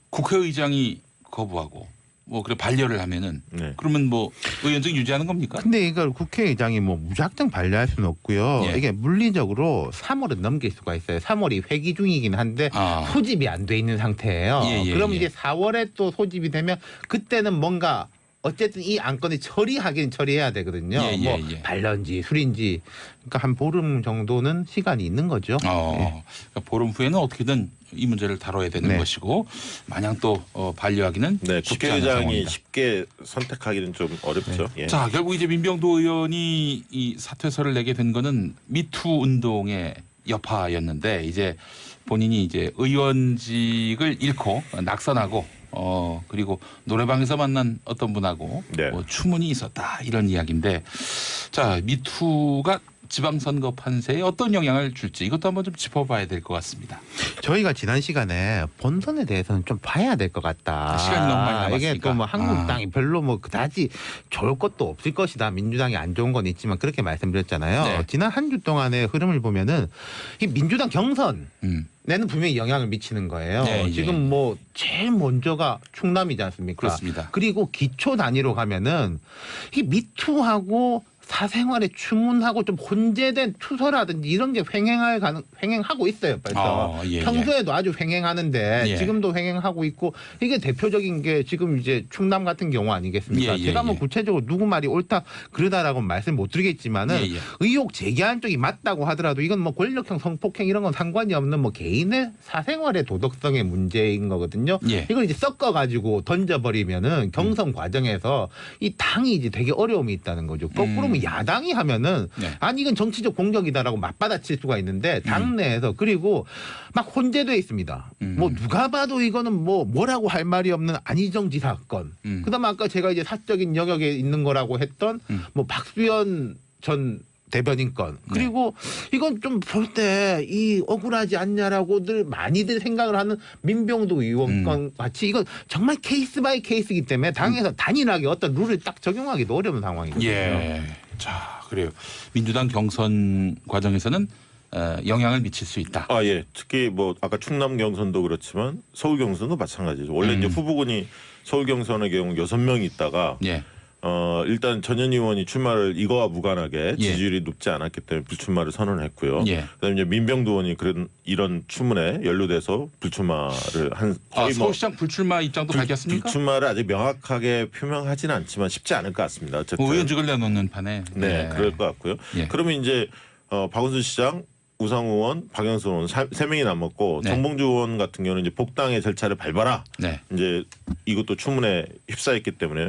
S2: 국회의장이 거부하고 뭐 그래 반려를 하면은 그러면 뭐 의원직 유지하는 겁니까?
S10: 근데 이걸 국회의장이 뭐 무작정 반려할 수는 없고요. 이게 물리적으로 3월은 넘길 수가 있어요. 3월이 회기 중이긴 한데 소집이 안 돼 있는 상태예요. 그럼 이제 4월에 또 소집이 되면 그때는 뭔가 어쨌든 이 안건을 처리해야 되거든요. 뭐 반려인지 술인지 그러니까 한 보름 정도는 시간이 있는 거죠.
S2: 그러니까 보름 후에는 어떻게든 이 문제를 다뤄야 되는 것이고 마냥 또 반려하기는 쉽지 않은
S9: 국회의장이
S2: 상황이다.
S9: 쉽게 선택하기는 좀 어렵죠.
S2: 자 결국 이제 민병두 의원이 이 사퇴서를 내게 된 거는 미투 운동의 여파였는데 이제 본인이 이제 의원직을 잃고 낙선하고 그리고 노래방에서 만난 어떤 분하고 뭐 추문이 있었다 이런 이야기인데 자 미투가 지방선거 판세에 어떤 영향을 줄지 이것도 한번 좀 짚어봐야 될 것 같습니다.
S10: 저희가 지난 시간에 본선에 대해서는 좀 봐야 될 것 같다.
S2: 시간이 너무 많이 남았으니까.
S10: 이게 또 뭐 한국당이 별로 뭐 그다지 좋을 것도 없을 것이다. 민주당이 안 좋은 건 있지만 그렇게 말씀드렸잖아요. 지난 한 주 동안의 흐름을 보면은 이 민주당 경선 내는 분명히 영향을 미치는 거예요. 지금 뭐 제일 먼저가 충남이지 않습니까?
S2: 그렇습니다.
S10: 그리고 기초 단위로 가면은 이 미투하고 사생활에 추문하고 좀 혼재된 투서라든지 이런 게 횡행하고 있어요. 벌써. 평소에도 아주 횡행하는데 지금도 횡행하고 있고 이게 대표적인 게 지금 이제 충남 같은 경우 아니겠습니까? 제가 뭐 구체적으로 누구 말이 옳다 그러다라고 말씀 못 드리겠지만은 의혹 제기한 쪽이 맞다고 하더라도 이건 뭐 권력형 성폭행 이런 건 상관이 없는 뭐 개인의 사생활의 도덕성의 문제인 거거든요. 이걸 이제 섞어가지고 던져버리면은 경선 과정에서 이 당이 이제 되게 어려움이 있다는 거죠. 거꾸로 야당이 하면은 아니 이건 정치적 공격이다라고 맞받아칠 수가 있는데 당내에서 그리고 막 혼재돼 있습니다. 뭐 누가 봐도 이거는 뭐라고 할 말이 없는 안희정 지사 건. 그다음에 아까 제가 이제 사적인 영역에 있는 거라고 했던 뭐 박수현 전 대변인 건. 그리고 이건 좀 볼 때 이 억울하지 않냐라고들 많이들 생각을 하는 민병두 의원 건 같이 이건 정말 케이스 바이 케이스이기 때문에 당에서 단일하게 어떤 룰을 딱 적용하기도 어려운 상황이거든요.
S2: 자, 그래요. 민주당 경선 과정에서는 영향을 미칠 수 있다.
S9: 특히 뭐 아까 충남 경선도 그렇지만 서울 경선도 마찬가지죠. 원래 이제 후보군이 서울 경선의 경우 6명이 있다가 일단 전현 의원이 출마를 이거와 무관하게 지지율이 높지 않았기 때문에 불출마를 선언했고요. 그다음에 이제 민병두 의원이 이런 추문에 연루돼서 불출마를 한
S2: 서울시장 불출마 입장도 밝혔습니까?
S9: 불출마를 아직 명확하게 표명하지는 않지만 쉽지 않을 것 같습니다. 어쨌든
S2: 의원직을 내놓는 판에
S9: 그럴 것 같고요. 그러면 이제 박원순 시장, 우상호 의원, 박영선 의원 3명이 남았고 정봉주 의원 같은 경우는 이제 복당의 절차를 밟아라. 이제 이것도 추문에 휩싸였기 때문에요.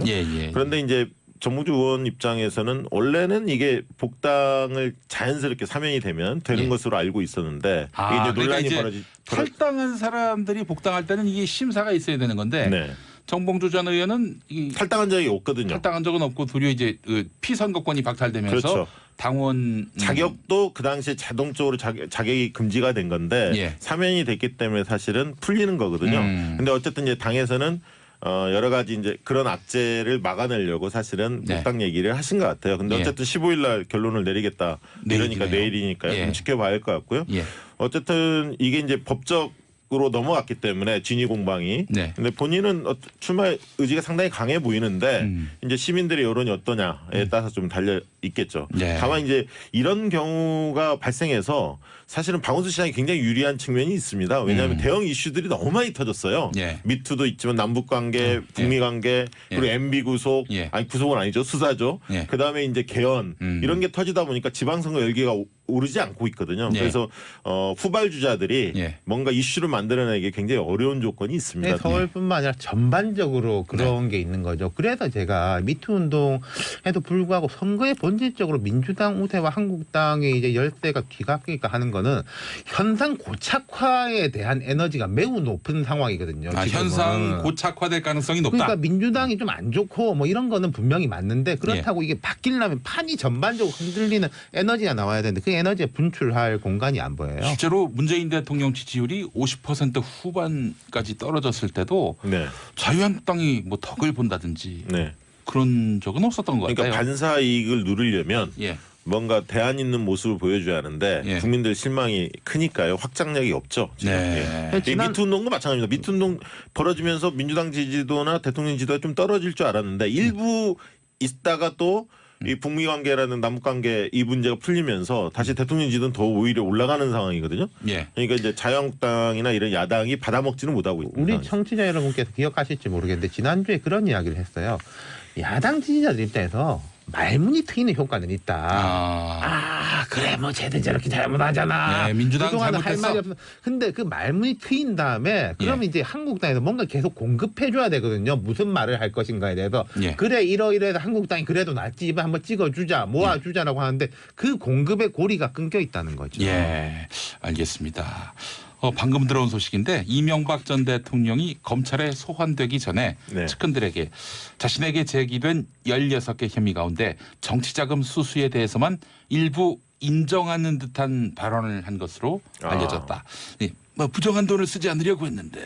S9: 그런데 이제 정봉주 의원 입장에서는 원래는 이게 복당을 자연스럽게 사면이 되면 되는 것으로 알고 있었는데 이게 이제 논란이
S2: 그러니까 탈당한 사람들이 복당할 때는 이게 심사가 있어야 되는 건데 정봉주 전 의원은
S9: 탈당한 적이 없거든요.
S2: 탈당한 적은 없고 도리어 이제 피선거권이 박탈되면서
S9: 그렇죠.
S2: 당원
S9: 자격도 그 당시에 자동적으로 자격이 금지가 된 건데 사면이 됐기 때문에 사실은 풀리는 거거든요. 근데 어쨌든 이제 당에서는 여러 가지 이제 그런 악재를 막아내려고 사실은 복당 얘기를 하신 것 같아요. 근데 어쨌든 15일 날 결론을 내리겠다. 이러니까 내일이니까요. 좀 지켜봐야 할 것 같고요. 어쨌든 이게 이제 법적으로 넘어갔기 때문에 진위 공방이. 근데 본인은 출마 의지가 상당히 강해 보이는데 이제 시민들의 여론이 어떠냐에 따라서 좀 달려 있겠죠. 다만 이제 이런 경우가 발생해서 사실은 방원수 시장이 굉장히 유리한 측면이 있습니다. 왜냐하면 대형 이슈들이 너무 많이 터졌어요. 미투도 있지만 남북 관계, 북미 관계, 그리고 MB 구속, 아니 구속은 아니죠, 수사죠. 그 다음에 이제 개헌 이런 게 터지다 보니까 지방선거 열기가 오르지 않고 있거든요. 그래서 후발주자들이 뭔가 이슈를 만들어내기 굉장히 어려운 조건이 있습니다.
S10: 서울뿐만 아니라 전반적으로 그런 게 있는 거죠. 그래서 제가 미투 운동에도 불구하고 선거에 본질적으로 민주당 우세와 한국당의 이제 열세가 뒤바뀌니까 하는 거는 현상 고착화에 대한 에너지가 매우 높은 상황이거든요.
S2: 현상 고착화될 가능성이 높다.
S10: 그러니까 민주당이 좀 안 좋고 뭐 이런 거는 분명히 맞는데 그렇다고 이게 바뀌려면 판이 전반적으로 흔들리는 에너지가 나와야 되는데 그 에너지에 분출할 공간이 안 보여요.
S2: 실제로 문재인 대통령 지지율이 50% 후반까지 떨어졌을 때도 자유한국당이 뭐 덕을 본다든지 그런 적은 없었던 것 같아요.
S9: 그러니까 반사 이익을 누리려면 뭔가 대안 있는 모습을 보여줘야 하는데 국민들 실망이 크니까요. 확장력이 없죠. 미투 운동도 마찬가지입니다. 미투 운동 벌어지면서 민주당 지지도나 대통령 지지도가 좀 떨어질 줄 알았는데 일부 있다가 또 이 북미 관계라는 남북 관계 이 문제가 풀리면서 다시 대통령 지지도는 더 오히려 올라가는 상황이거든요. 그러니까 이제 자유한국당이나 이런 야당이 받아먹지는 못하고 있는
S10: 우리 청취자 여러분께서 기억하실지 모르겠는데 지난주에 그런 이야기를 했어요. 야당 지지자들 입장에서 말문이 트이는 효과는 있다. 그래 뭐 쟤들 저렇게 잘못하잖아.
S2: 민주당
S10: 할 말이 없어. 근데 그 말문이 트인 다음에 그러면 이제 한국당에서 뭔가 계속 공급해줘야 되거든요. 무슨 말을 할 것인가에 대해서. 그래 이러이러해서 한국당이 그래도 낫지 이번 한번 찍어주자 모아주자라고 하는데 그 공급의 고리가 끊겨 있다는 거죠.
S2: 알겠습니다. 방금 들어온 소식인데 이명박 전 대통령이 검찰에 소환되기 전에 측근들에게 자신에게 제기된 16개 혐의 가운데 정치자금 수수에 대해서만 일부 인정하는 듯한 발언을 한 것으로 알려졌다. 뭐 부정한 돈을 쓰지 않으려고 했는데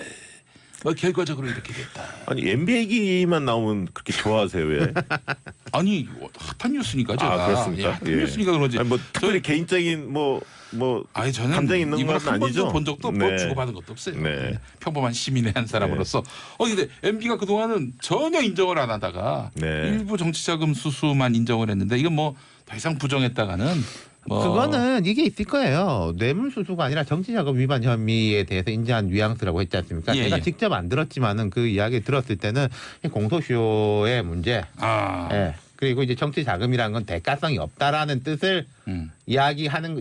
S2: 결과적으로 이렇게 됐다.
S9: 아니 MB 얘기만 나오면 그렇게 좋아하세요 왜?
S2: 아니 핫한 뉴스니까 제가.
S9: 그렇습니까?
S2: 핫한 뉴스니까 그러지.
S9: 아니, 뭐 특별히 개인적인
S2: 아니 저는
S9: 감정이 있는 건
S2: 한
S9: 아니죠.
S2: 번도 본 적도 없고 주고받은 것도 없어요. 평범한 시민의 한 사람으로서. 근데 MB가 그동안은 전혀 인정을 안 하다가 일부 정치자금 수수만 인정을 했는데 이건 뭐 더 이상 부정했다가는
S10: 그거는 이게 있을 거예요. 뇌물수수가 아니라 정치자금 위반 혐의에 대해서 인정한 뉘앙스라고 했지 않습니까? 제가 직접 안 들었지만은 그 이야기 들었을 때는 공소시효의 문제. 그리고 이제 정치자금이라는 건 대가성이 없다라는 뜻을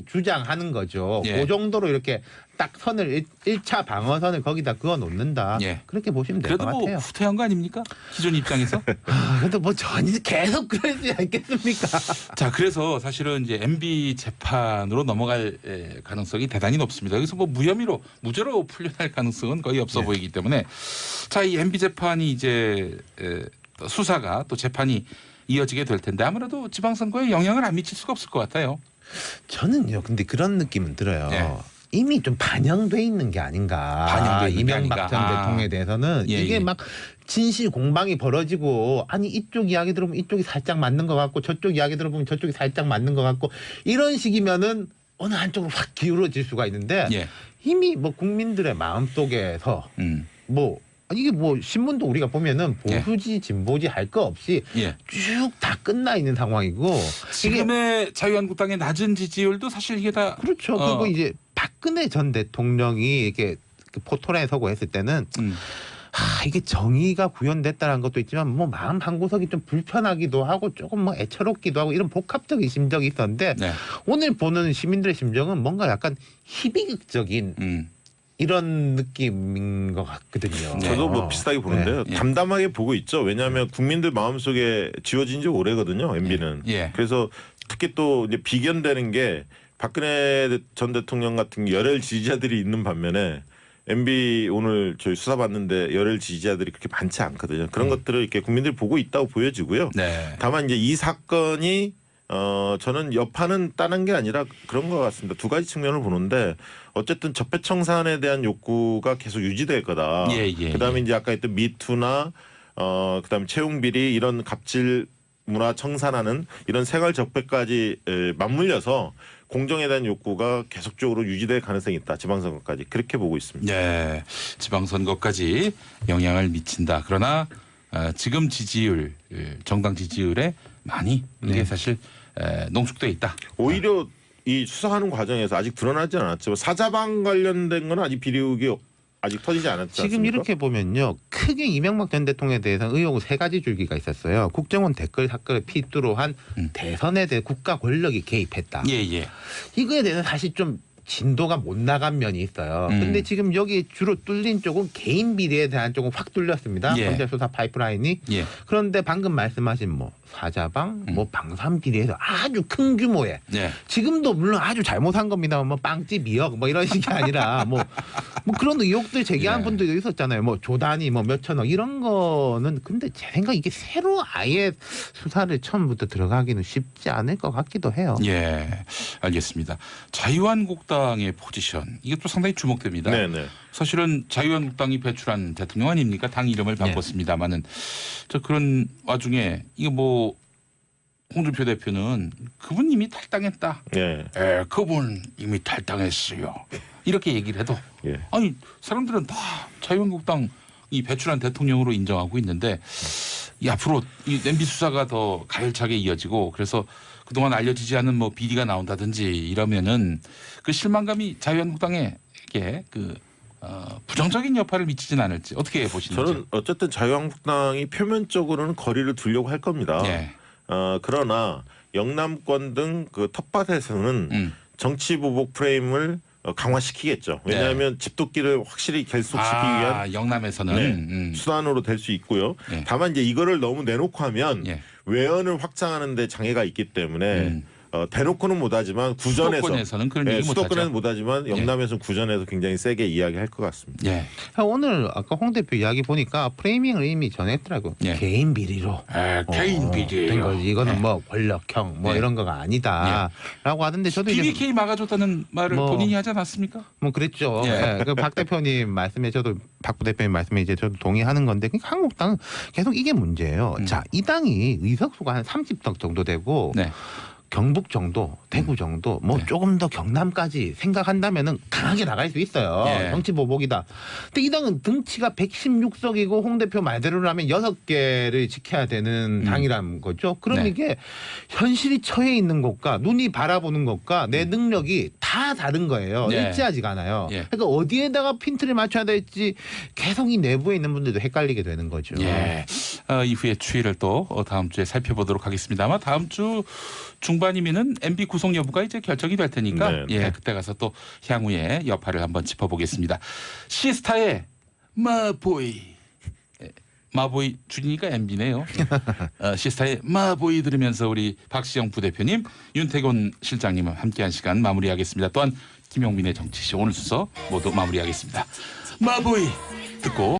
S10: 주장하는 거죠. 그 정도로 이렇게 딱 선을 1차 방어선을 거기다 그어 놓는다. 그렇게 보시면 될 것 같아요.
S2: 그래도 뭐 후퇴한 거 아닙니까? 기존 입장에서?
S10: 근데 뭐 전혀 계속 그러지 않겠습니까?
S2: 자, 그래서 사실은 이제 MB 재판으로 넘어갈 가능성이 대단히 높습니다. 그래서 뭐 무죄로 풀려날 가능성은 거의 없어 보이기 때문에 자, 이 MB 재판이 이제 수사가 또 재판이 이어지게 될 텐데 아무래도 지방선거에 영향을 안 미칠 수가 없을 것 같아요.
S10: 저는요. 근데 그런 느낌은 들어요. 이미 좀 반영돼 있는 게 아닌가. 이명박 전 대통령에 대해서는 이게 막 진실 공방이 벌어지고 아니 이쪽 이야기 들어보면 이쪽이 살짝 맞는 것 같고 저쪽 이야기 들어보면 저쪽이 살짝 맞는 것 같고 이런 식이면은 어느 한쪽으로 확 기울어질 수가 있는데 이미 뭐 국민들의 마음속에서 이게 뭐 신문도 우리가 보면은 보수지 진보지 할 거 없이 쭉 다 끝나 있는 상황이고
S2: 지금의 자유한국당의 낮은 지지율도 사실 이게 다
S10: 그렇죠. 그리고 이제 박근혜 전 대통령이 이렇게 포토라인에 서고 했을 때는 이게 정의가 구현됐다는 것도 있지만 뭐 마음 한구석이 좀 불편하기도 하고 조금 뭐 애처롭기도 하고 이런 복합적인 심정이 있었는데 오늘 보는 시민들의 심정은 뭔가 약간 희비극적인 이런 느낌인 것 같거든요.
S9: 저도 뭐 비슷하게 보는데요.
S10: 네.
S9: 담담하게 보고 있죠. 왜냐하면 국민들 마음속에 지워진 지 오래거든요. MB는. 그래서 특히 또 이제 비견되는 게 박근혜 전 대통령 같은 열혈 지지자들이 있는 반면에 MB 오늘 저희 수사 받는데 열혈 지지자들이 그렇게 많지 않거든요. 그런 것들을 이렇게 국민들이 보고 있다고 보여지고요. 다만 이제 이 사건이 저는 여파는 따는 게 아니라 그런 것 같습니다. 두 가지 측면을 보는데 어쨌든 적폐청산에 대한 욕구가 계속 유지될 거다. 그다음에 이제 아까 했던 미투나 그다음에 채용비리 이런 갑질 문화 청산하는 이런 생활 적폐까지 맞물려서 공정에 대한 욕구가 계속적으로 유지될 가능성이 있다. 지방선거까지 그렇게 보고 있습니다.
S2: 네, 지방선거까지 영향을 미친다. 그러나 지금 지지율, 정당 지지율에 많이 이게 사실 농축돼 있다.
S9: 오히려 이 수사하는 과정에서 아직 드러나지 않았지만 사자방 관련된 건 아직 비리 의혹이 아직 터지지 않았지
S10: 지금
S9: 않습니까?
S10: 이렇게 보면요. 크게 이명박 전 대통령에 대해서 의혹은 세 가지 줄기가 있었어요. 국정원 댓글 사건을 필두로 한 대선에 대해 국가 권력이 개입했다. 이거에 대해서 사실 좀 진도가 못 나간 면이 있어요. 근데 지금 여기 주로 뚫린 쪽은 개인 비리에 대한 쪽은 확 뚫렸습니다. 경찰 수사 파이프라인이. 그런데 방금 말씀하신 뭐 사자방, 뭐 방산 비리에서 아주 큰 규모의 지금도 물론 아주 잘못한 겁니다. 뭐 빵집 2억 뭐 이런 식이 아니라 뭐 그런 의혹들 제기한 분들도 있었잖아요. 뭐 조단위 뭐 몇천억 이런 거는 근데 제 생각 이게 새로 아예 수사를 처음부터 들어가기는 쉽지 않을 것 같기도 해요.
S2: 알겠습니다. 자유한국당의 포지션 이것도 상당히 주목됩니다. 사실은 자유한국당이 배출한 대통령 아닙니까? 당 이름을 바꿨습니다만은 저 그런 와중에 이거 뭐 홍준표 대표는 그분 이미 탈당했다. 그분 이미 탈당했어요. 이렇게 얘기를 해도 아니 사람들은 다 자유한국당이 배출한 대통령으로 인정하고 있는데 이 앞으로 이 MB 수사가 더 가열차게 이어지고 그래서 그동안 알려지지 않은 뭐 비리가 나온다든지 이러면은 그 실망감이 자유한국당에게 부정적인 여파를 미치진 않을지 어떻게 보시는지.
S9: 저는 어쨌든 자유한국당이 표면적으로는 거리를 두려고 할 겁니다. 그러나 영남권 등 그 텃밭에서는 정치 보복 프레임을 강화시키겠죠. 왜냐하면 집도끼를 확실히 결속시키기 위한
S2: 영남에서는
S9: 수단으로 될 수 있고요. 다만 이제 이거를 너무 내놓고 하면 외연을 확장하는 데 장애가 있기 때문에 대놓고는 못하지만 구전에서
S2: 수도권에서는 그런 얘기
S9: 수도권에는 못하지만 영남에서는 구전에서 굉장히 세게 이야기할 것 같습니다.
S10: 오늘 아까 홍 대표 이야기 보니까 프레이밍을 이미 전했더라고. 개인 비리로
S2: 개인 비리
S10: 된 거지. 이거는 뭐 권력형 뭐 이런 거가 아니다라고 하던데 저도
S2: BBK 막아줬다는 말을 본인이 하지 않았습니까?
S10: 뭐 그랬죠. 그 박 대표님 말씀에 저도 박 부대표님 말씀에 이제 저도 동의하는 건데 그러니까 한국당은 계속 이게 문제예요. 자, 이 당이 의석수가 한 30석 정도 되고. 경북 정도, 대구 정도, 뭐 조금 더 경남까지 생각한다면은 강하게 나갈 수 있어요. 정치 보복이다. 근데 이 당은 등치가 116석이고 홍 대표 말대로라면 6개를 지켜야 되는 당이란 거죠. 그럼 이게 현실이 처해 있는 것과 눈이 바라보는 것과 내 능력이 다 다른 거예요. 일치하지가 않아요. 그러니까 어디에다가 핀트를 맞춰야 될지 계속 이 내부에 있는 분들도 헷갈리게 되는 거죠.
S2: 이후에 추이를 또 다음 주에 살펴보도록 하겠습니다만 다음 주 중반이면은 MB 구성 여부가 이제 결정이 될 테니까 그때 가서 또 향후에 여파를 한번 짚어보겠습니다. 시스타의 마보이. 마보이 줄이니까 MB네요. 시스타의 마보이 들으면서 우리 박시영 부대표님, 윤태곤 실장님과 함께한 시간 마무리하겠습니다. 또한 김용민의 정치쇼 오늘 순서 모두 마무리하겠습니다. 마보이 듣고